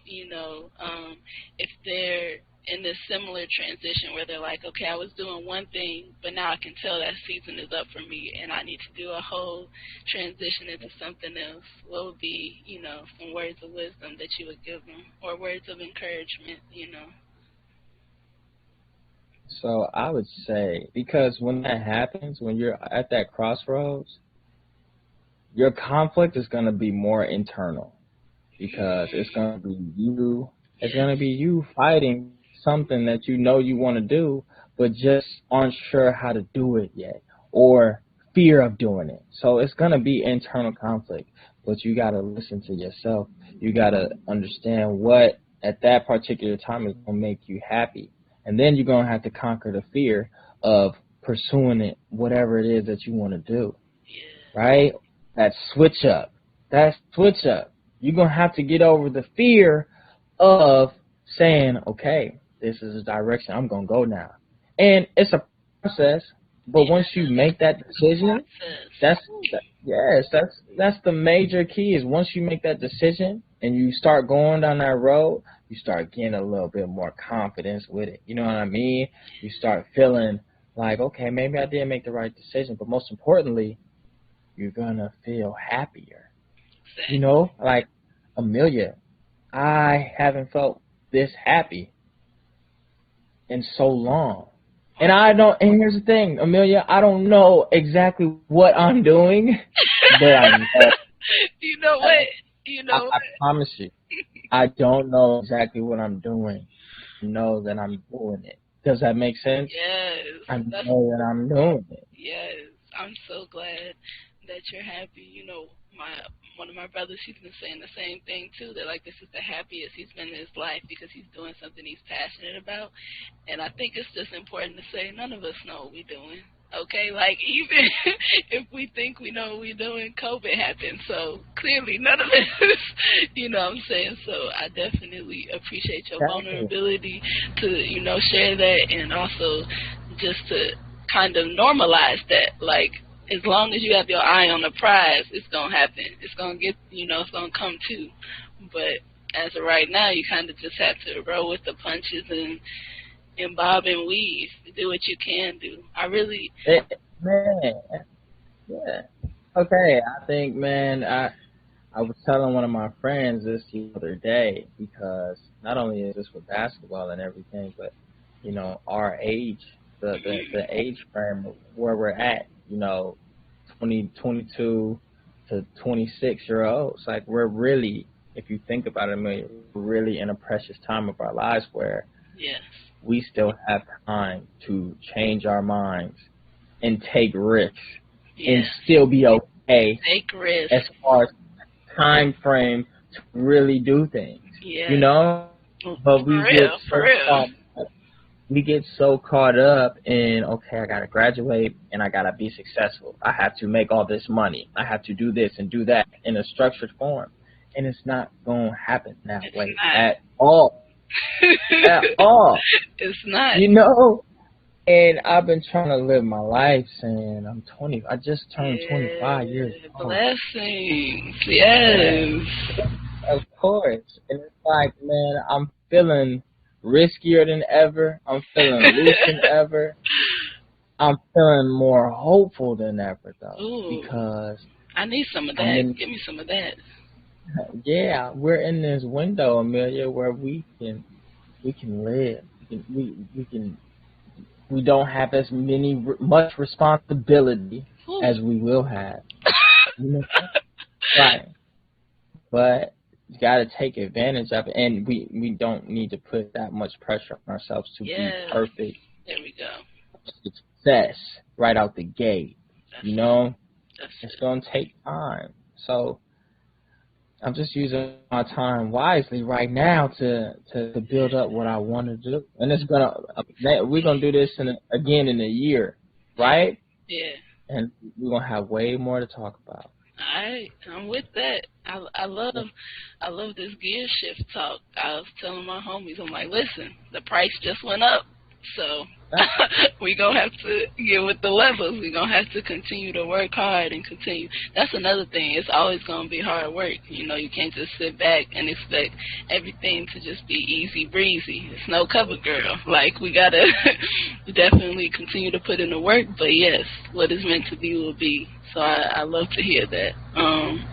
if they're in this similar transition where they're like, okay, I was doing one thing, but now I can tell that season is up for me and I need to do a whole transition into something else, what would be, some words of wisdom that you would give them or words of encouragement, So I would say, because when that happens, when you're at that crossroads, your conflict is going to be more internal because it's going to be you. It's going to be you fighting something that you know you want to do, but just aren't sure how to do it yet, or fear of doing it. So it's going to be internal conflict, but you got to listen to yourself. You got to understand what at that particular time is going to make you happy. And then you're going to have to conquer the fear of pursuing it, whatever it is that you want to do, right? That switch up. You're going to have to get over the fear of saying, okay, this is the direction I'm going to go now. And it's a process, but once you make that decision, that's the major key is once you make that decision and you start going down that road, you start getting a little bit more confidence with it. You know what I mean? You start feeling like, okay, maybe I did make the right decision, but most importantly, you're going to feel happier. You know, like Amelia, I haven't felt this happy in so long. And and here's the thing, Amelia, I don't know exactly what I'm doing, but I know. You know what? I promise you, I don't know exactly what I'm doing. I know that I'm doing it. Does that make sense? Yes. I know that I'm doing it. Yes. I'm so glad that you're happy. You know, one of my brothers, he's been saying the same thing too, that like this is the happiest he's been in his life because he's doing something he's passionate about. And I think it's just important to say none of us know what we're doing. Okay, like even if we think we know what we're doing, COVID happened. So clearly none of us, you know what I'm saying? So I definitely appreciate your vulnerability to, you know, share that, and also just to kind of normalize that. Like, as long as you have your eye on the prize, it's going to happen. It's going to get, you know, it's going to come to. But as of right now, you kind of just have to roll with the punches and bob and weave. Do what you can do. Yeah. Okay, I think, man, I was telling one of my friends this the other day, because not only is this with basketball and everything, but, you know, our age, the age frame where we're at, you know, 22 to 26-year-olds, like we're really, if you think about it, we're really in a precious time of our lives where we still have time to change our minds and take risks and still be okay. Take risks. As far as time frame to really do things, you know. But we get so caught up in, okay, I gotta graduate and I gotta be successful. I have to make all this money. I have to do this and do that in a structured form, and it's not gonna happen that way at all. At all. It's not. You know. And I've been trying to live my life saying I'm 20. I just turned 25 years old. Blessings. Yes. Of course. And it's like, man, I'm feeling riskier than ever. I'm feeling loose than ever. I'm feeling more hopeful than ever, though. Ooh. Because I need some of that. Give me some of that. Yeah, we're in this window, Amelia, where we can live. We don't have as much responsibility as we will have. You know? Right. But you got to take advantage of it. And we don't need to put that much pressure on ourselves to be perfect. There we go. Success right out the gate. You know? It's going to take time. So I'm just using my time wisely right now to build up what I want to do, and we're gonna do this again in a year, right? Yeah. And we're gonna have way more to talk about. I'm with that. I love this gear shift talk. I was telling my homies, I'm like, listen, the price just went up, so we're going to have to get with the levels. We're going to have to continue to work hard and continue. That's another thing. It's always going to be hard work. You know, you can't just sit back and expect everything to just be easy breezy. It's no cover girl. Like, we got to definitely continue to put in the work. But, yes, what is meant to be will be. So I love to hear that. I'm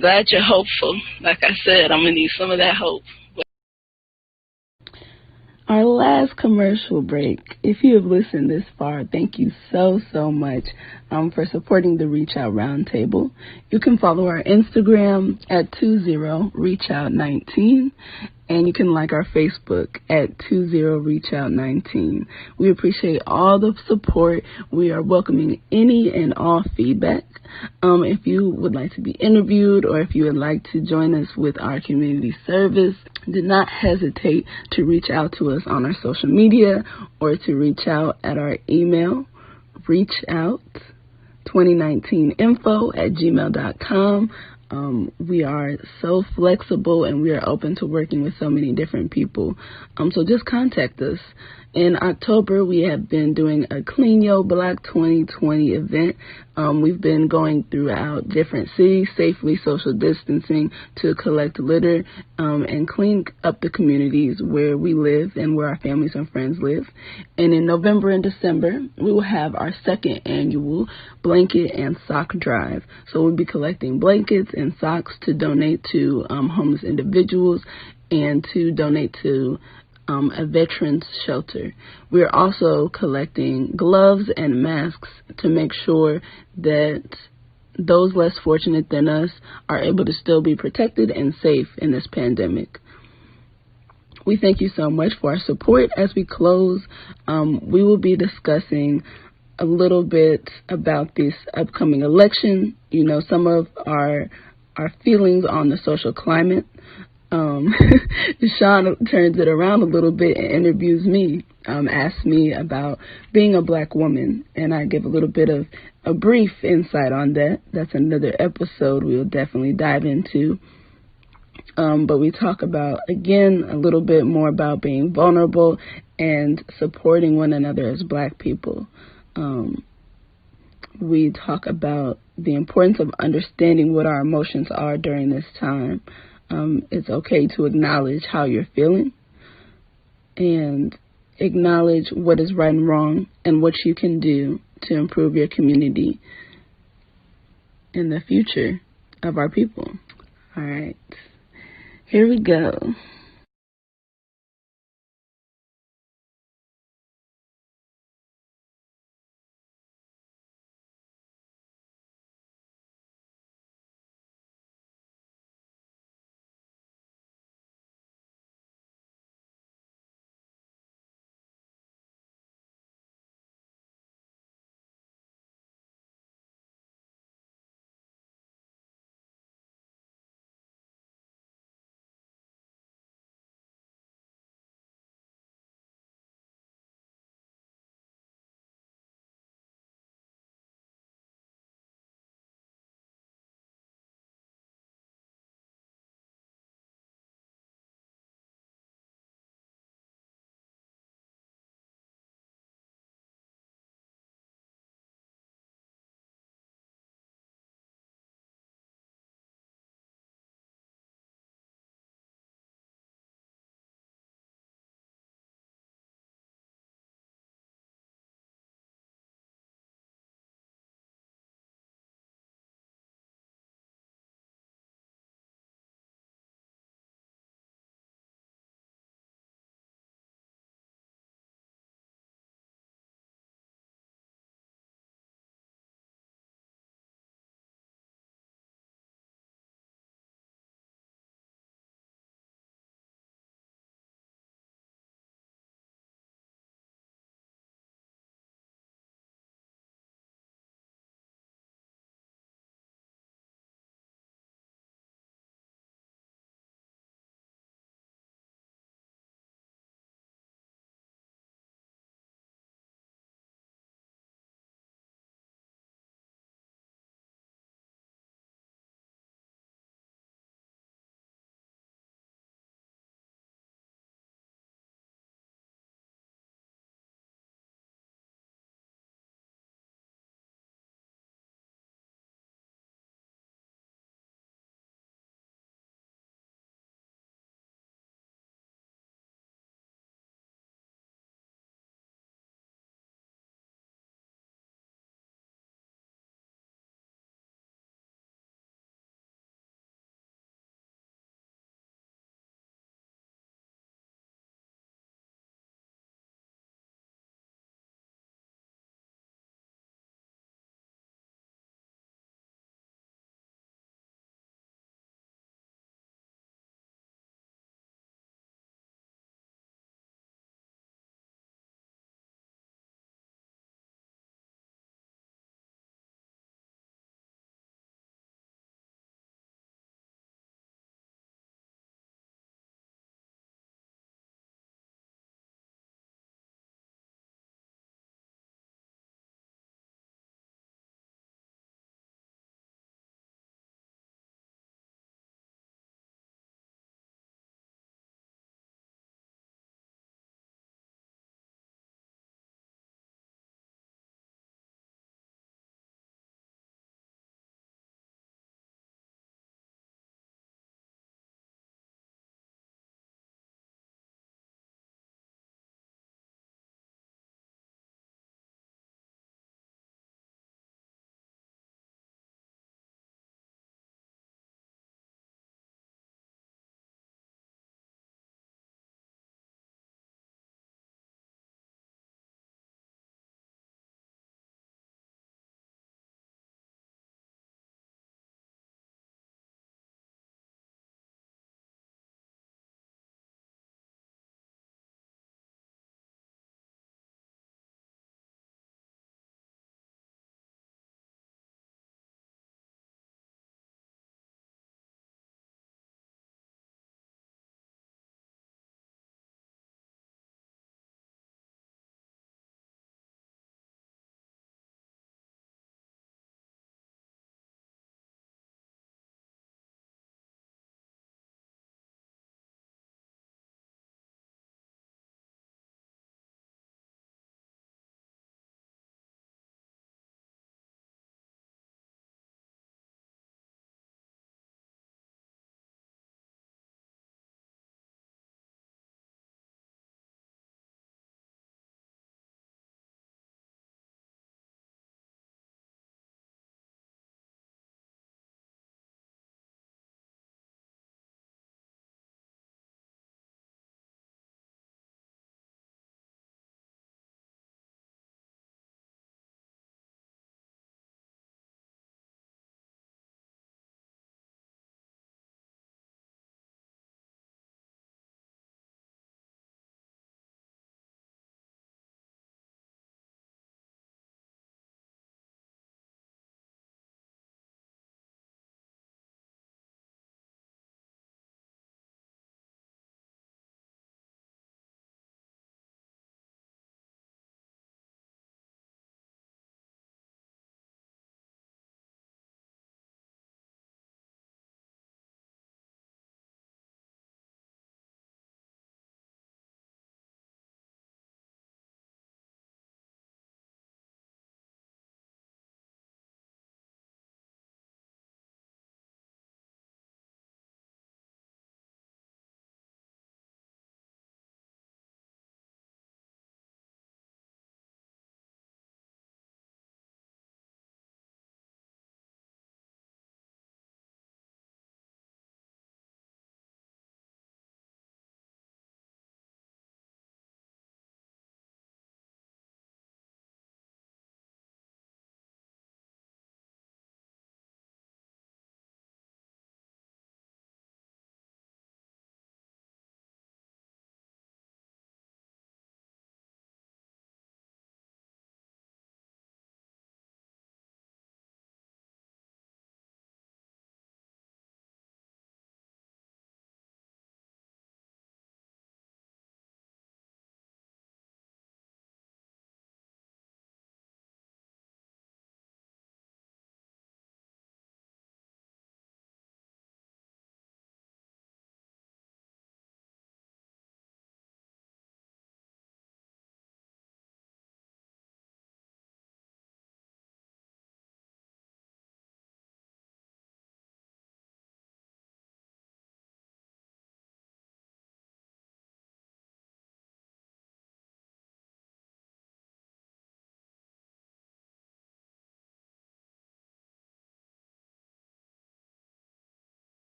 glad you're hopeful. Like I said, I'm going to need some of that hope. Our last commercial break. If you have listened this far, thank you so much for supporting the ReachOut Roundtable. You can follow our Instagram at 20ReachOut19, And you can like our Facebook at 20ReachOut19. We appreciate all the support. We are welcoming any and all feedback. If you would like to be interviewed or if you would like to join us with our community service, do not hesitate to reach out to us on our social media or to reach out at our email, reachout2019info@gmail.com. We are so flexible and we are open to working with so many different people. So just contact us. In October, we have been doing a Clean Yo Block 2020 event. We've been going throughout different cities, safely social distancing to collect litter and clean up the communities where we live and where our families and friends live. And in November and December, we will have our second annual blanket and sock drive. So we'll be collecting blankets and socks to donate to homeless individuals and to donate to a veterans shelter. We're also collecting gloves and masks to make sure that those less fortunate than us are able to still be protected and safe in this pandemic. We thank you so much for our support. As we close, we will be discussing a little bit about this upcoming election, some of our feelings on the social climate. Shawn turns it around a little bit and interviews me, asks me about being a black woman, and I give a little bit of a brief insight on that. That's another episode we'll definitely dive into. But we talk about, again, a little bit more about being vulnerable and supporting one another as black people. We talk about the importance of understanding what our emotions are during this time. It's okay to acknowledge how you're feeling and acknowledge what is right and wrong and what you can do to improve your community and the future of our people. All right, here we go.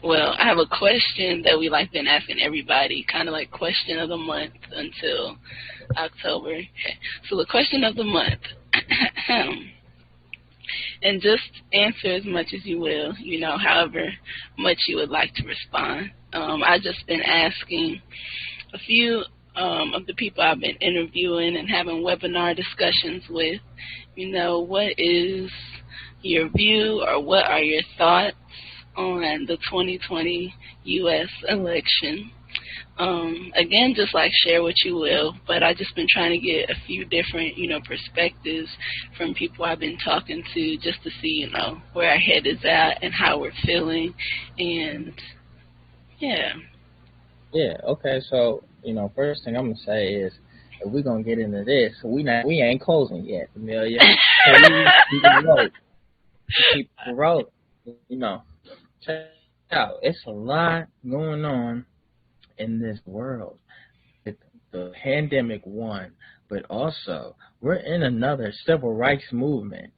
Well, I have a question that we like been asking everybody, kind of like question of the month until October. Okay. So the question of the month, and just answer as much as you will, however much you would like to respond. I've just been asking a few of the people I've been interviewing and having webinar discussions with, what is your view or what are your thoughts on the 2020 U.S. election? Again, just like share what you will, but I've just been trying to get a few different, perspectives from people I've been talking to just to see, where our head is at and how we're feeling. And, yeah. Yeah, okay, so, first thing I'm going to say is, if we're going to get into this, we ain't closing yet, Amelia. So keep the road, Check it out. It's a lot going on in this world. The pandemic one, but also we're in another civil rights movement.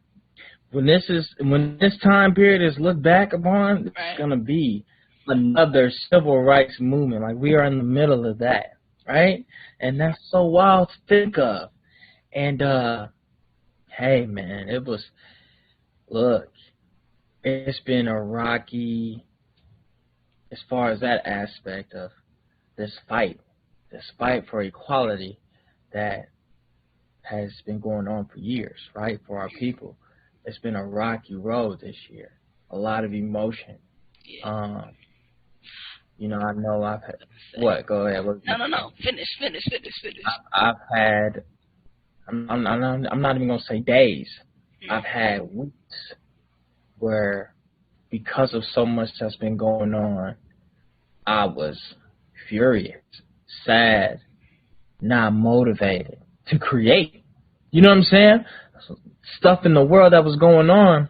When this time period is looked back upon, it's gonna be another civil rights movement. Like, we are in the middle of that, right? And that's so wild to think of. And hey man, it's been a rocky, as far as that aspect of this fight for equality that has been going on for years, right, for our people. It's been a rocky road this year, a lot of emotion. I know I've had, what, go ahead. No, finish. I've had, I'm not even going to say days. I've had weeks where, because of so much that's been going on, I was furious, sad, not motivated to create. You know what I'm saying? Stuff in the world that was going on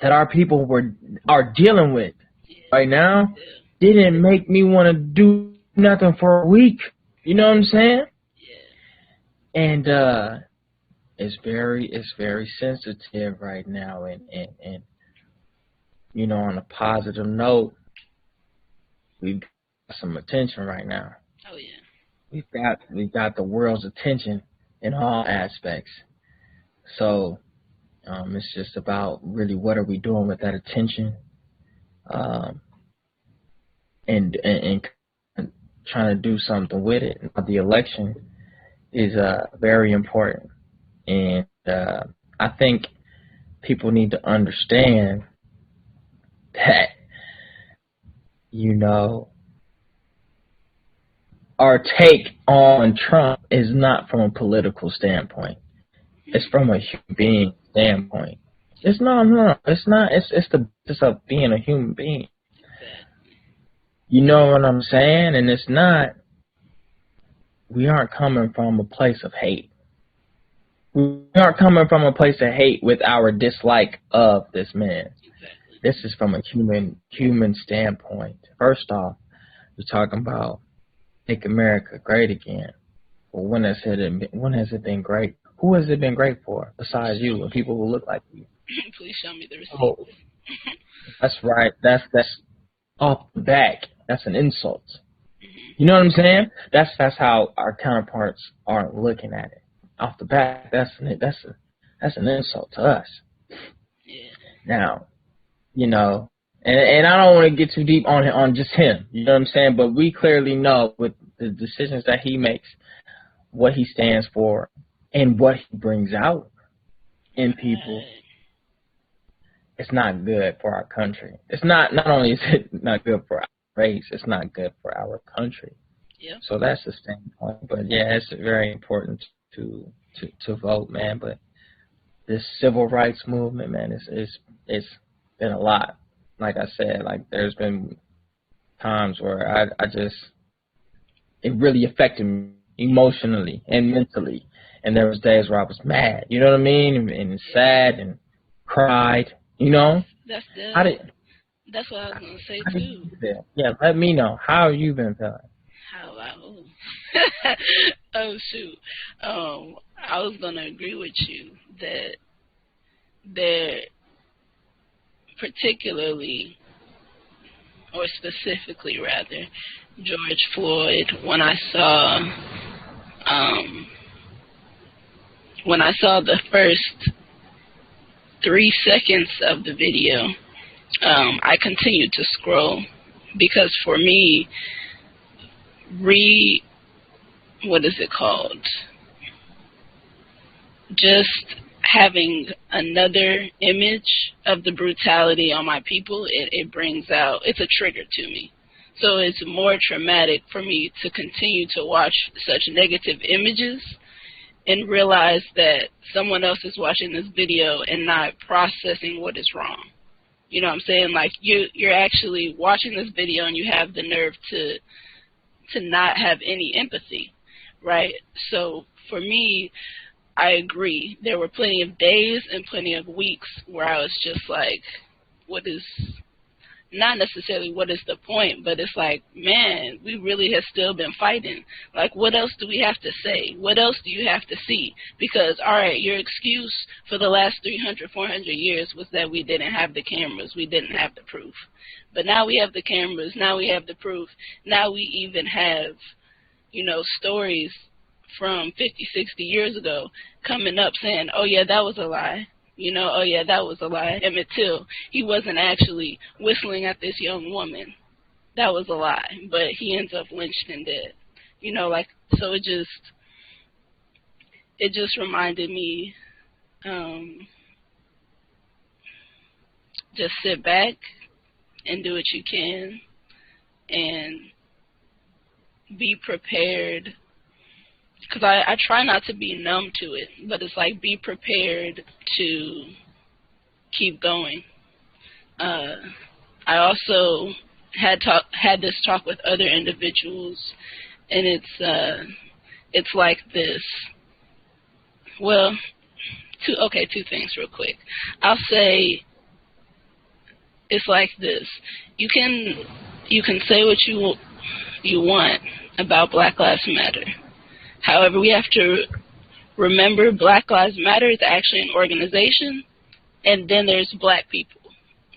that our people are dealing with right now didn't make me want to do nothing for a week. You know what I'm saying? And it's very sensitive right now, and on a positive note, we've got some attention right now. Oh yeah. We've got the world's attention in all aspects. So it's just about really what are we doing with that attention, and trying to do something with it. The election is very important, and I think people need to understand that our take on Trump is not from a political standpoint. It's from a human being standpoint. It's no. It's not. It's the business of being a human being. You know what I'm saying? And it's not. We aren't coming from a place of hate. We aren't coming from a place of hate with our dislike of this man. This is from a human standpoint. First off, we're talking about make America great again. Well, when has it been great? Who has it been great for besides you and people who look like you? Please show me the receipts. Oh, that's right. That's off the back. That's an insult. You know what I'm saying? That's how our counterparts are looking at it. Off the back, that's an insult to us. Yeah. Now, and I don't want to get too deep on just him. You know what I'm saying? But we clearly know with the decisions that he makes, what he stands for, and what he brings out in people. It's not good for our country. It's not only is it not good for our race, it's not good for our country. Yeah. So that's the standpoint. But yeah, it's very important to vote, man. But this civil rights movement, man, it's been a lot. Like I said, there's been times where it really affected me emotionally and mentally. And there was days where I was mad, you know what I mean? And sad and cried, That's good. That's what I was going to say, too. Yeah, let me know. How you been feeling? How about, oh, shoot. I was going to agree with you that there, particularly or specifically rather, George Floyd, when I saw the first 3 seconds of the video, I continued to scroll because for me, what is it called? Just having another image of the brutality on my people, it brings out, it's a trigger to me. So it's more traumatic for me to continue to watch such negative images and realize that someone else is watching this video and not processing what is wrong. You know what I'm saying? Like, you're actually watching this video and you have the nerve to not have any empathy, right? So for me, I agree. There were plenty of days and plenty of weeks where I was just like, not necessarily what is the point, but it's like, man, we really have still been fighting. Like, what else do we have to say? What else do you have to see? Because, all right, your excuse for the last 300, 400 years was that we didn't have the cameras. We didn't have the proof. But now we have the cameras. Now we have the proof. Now we even have, stories from 50, 60 years ago coming up saying, oh, yeah, that was a lie. Oh, yeah, that was a lie. Emmett Till, he wasn't actually whistling at this young woman. That was a lie. But he ends up lynched and dead. So it just reminded me, just sit back and do what you can and be prepared. Because I try not to be numb to it, but it's like, be prepared to keep going. I also had this talk with other individuals, and it's like this. Well, two things real quick. I'll say it's like this. You can say what you want about Black Lives Matter. However, we have to remember Black Lives Matter is actually an organization, and then there's black people,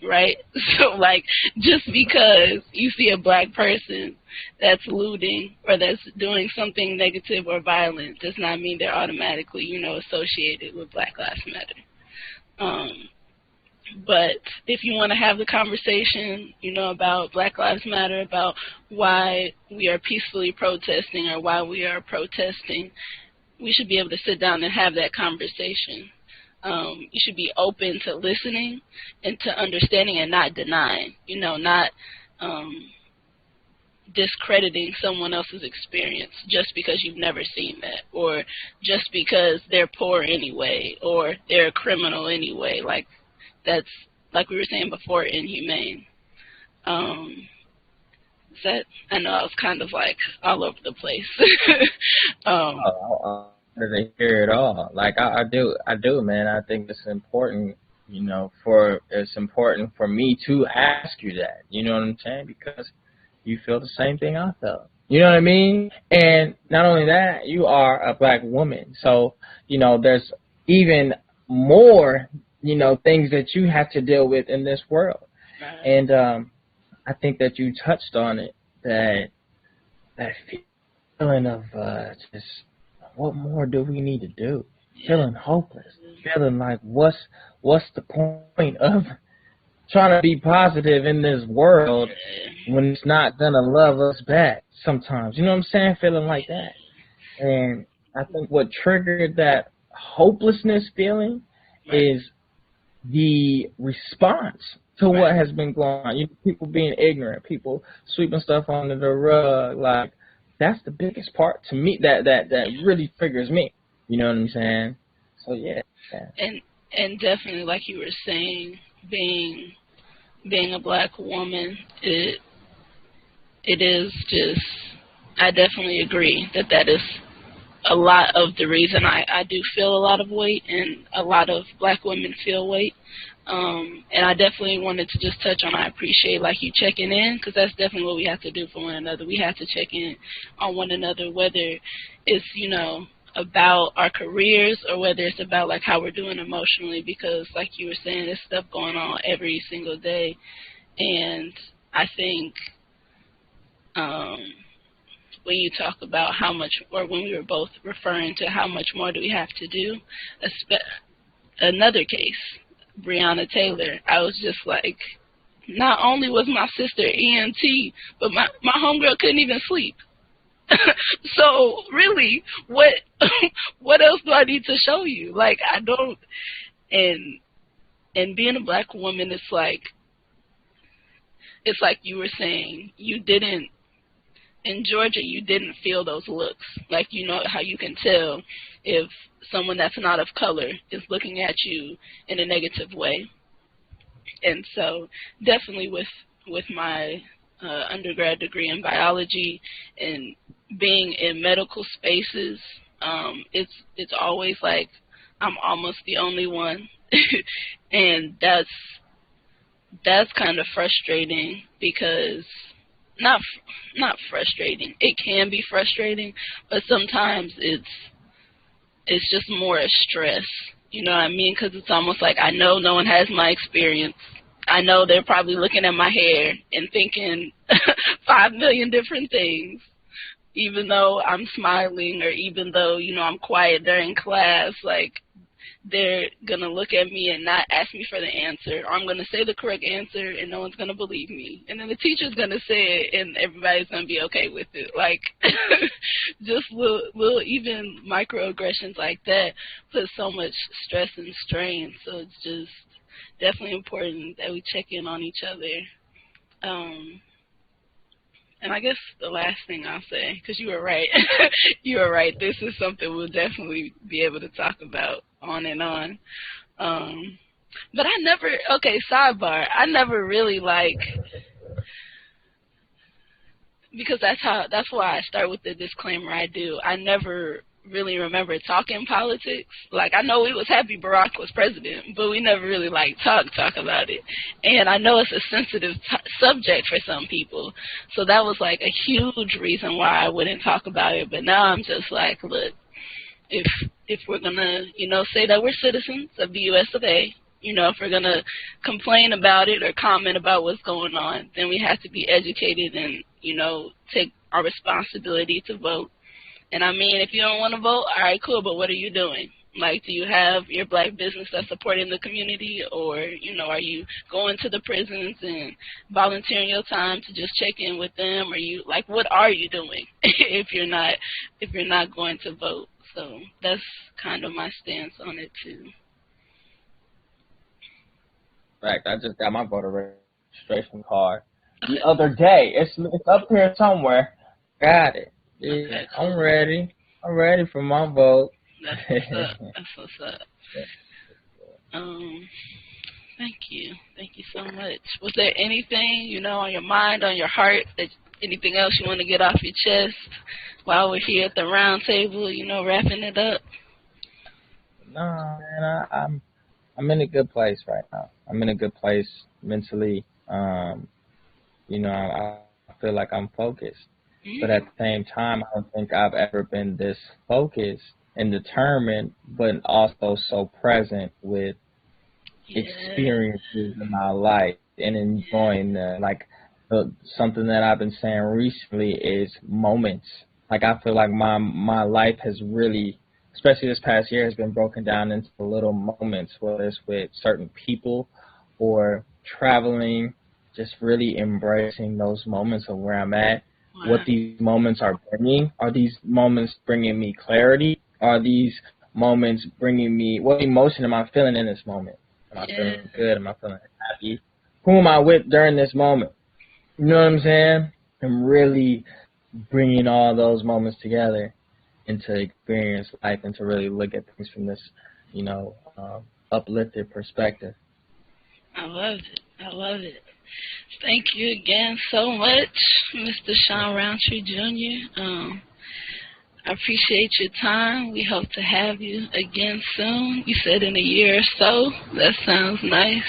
right? So, like, just because you see a black person that's looting or that's doing something negative or violent does not mean they're automatically, associated with Black Lives Matter. But if you want to have the conversation, about Black Lives Matter, about why we are peacefully protesting or why we are protesting, we should be able to sit down and have that conversation. You should be open to listening and to understanding and not denying, not discrediting someone else's experience just because you've never seen that, or just because they're poor anyway, or they're a criminal anyway. That's, like we were saying before, inhumane. I know I was kind of like all over the place. I didn't hear it all. Like I do, man. I think it's important, it's important for me to ask you that. You know what I'm saying? Because you feel the same thing I felt. You know what I mean? And not only that, you are a black woman. So, there's even more things that you have to deal with in this world. Right. And I think that you touched on it, that feeling of just, what more do we need to do? Yeah. Feeling hopeless. Feeling like, what's the point of trying to be positive in this world when it's not going to love us back sometimes? You know what I'm saying? Feeling like that. And I think what triggered that hopelessness feeling is the response to what has been going on. People being ignorant, people sweeping stuff under the rug. Like, that's the biggest part to me that really triggers me. You know what I'm saying? So yeah. And definitely, like you were saying, being a black woman, it is just, I definitely agree that is a lot of the reason I do feel a lot of weight, and a lot of black women feel weight. And I definitely wanted to just touch on, I appreciate, like, you checking in, because that's definitely what we have to do for one another. We have to check in on one another, whether it's, about our careers or whether it's about, like, how we're doing emotionally, because, like you were saying, there's stuff going on every single day. And I think when you talk about how much, or when we were both referring to how much more do we have to do, another case, Breonna Taylor, I was just like, not only was my sister EMT, but my homegirl couldn't even sleep. So really, what else do I need to show you? Like, I don't. And being a black woman, it's like you were saying, you didn't, in Georgia, you didn't feel those looks. Like, you know how you can tell if someone that's not of color is looking at you in a negative way. And so definitely with my undergrad degree in biology and being in medical spaces, it's always like I'm almost the only one. And that's kind of frustrating, because not frustrating. It can be frustrating, but sometimes it's just more a stress. You know what I mean? Because it's almost like I know no one has my experience. I know they're probably looking at my hair and thinking 5 million different things, even though I'm smiling, or even though, you know, I'm quiet during class. Like, they're going to look at me and not ask me for the answer, or I'm going to say the correct answer and no one's going to believe me. And then the teacher's going to say it and everybody's going to be okay with it. Like, just little even microaggressions like that put so much stress and strain. So it's just definitely important that we check in on each other. And I guess the last thing I'll say, because you were right, you were right, this is something we'll definitely be able to talk about on and on. But I never, okay, sidebar, I never really, like, because that's why I start with the disclaimer I do. I never really remember talking politics. Like, I know we was happy Barack was president, but we never really, like, talk about it. And I know it's a sensitive subject for some people, so that was, like, a huge reason why I wouldn't talk about it. But now I'm just like, look, if we're going to, you know, say that we're citizens of the U.S. of A., you know, if we're going to complain about it or comment about what's going on, then we have to be educated and, you know, take our responsibility to vote. And I mean, if you don't want to vote, all right, cool, but what are you doing? Like, do you have your black business that's supporting the community, or, you know, are you going to the prisons and volunteering your time to just check in with them? Or you, like, what are you doing if you're not going to vote? So that's kind of my stance on it too. Fact, I just got my voter registration card the other day. It's up here somewhere. Got it. Yeah, okay, cool. I'm ready. I'm ready for my vote. That's what's up. That's what's up. Thank you. Thank you so much. Was there anything, you know, on your mind, on your heart, anything else you want to get off your chest while we're here at the round table, you know, wrapping it up? No, man, I'm in a good place right now. I'm in a good place mentally. You know, I feel like I'm focused. But at the same time, I don't think I've ever been this focused and determined, but also so present with experiences in my life and enjoying them. Like, something that I've been saying recently is moments. Like, I feel like my life has really, especially this past year, has been broken down into little moments, whether it's with certain people or traveling, just really embracing those moments of where I'm at. Wow. What these moments are bringing. Are these moments bringing me clarity? Are these moments bringing me, what emotion am I feeling in this moment? Am I feeling good? Am I feeling happy? Who am I with during this moment? You know what I'm saying? I'm really bringing all those moments together and to experience life and to really look at things from this, you know, uplifted perspective. I love it. I love it. Thank you again so much, Mr. Shawn Roundtree Jr. I appreciate your time. We hope to have you again soon. You said in a year or so. That sounds nice.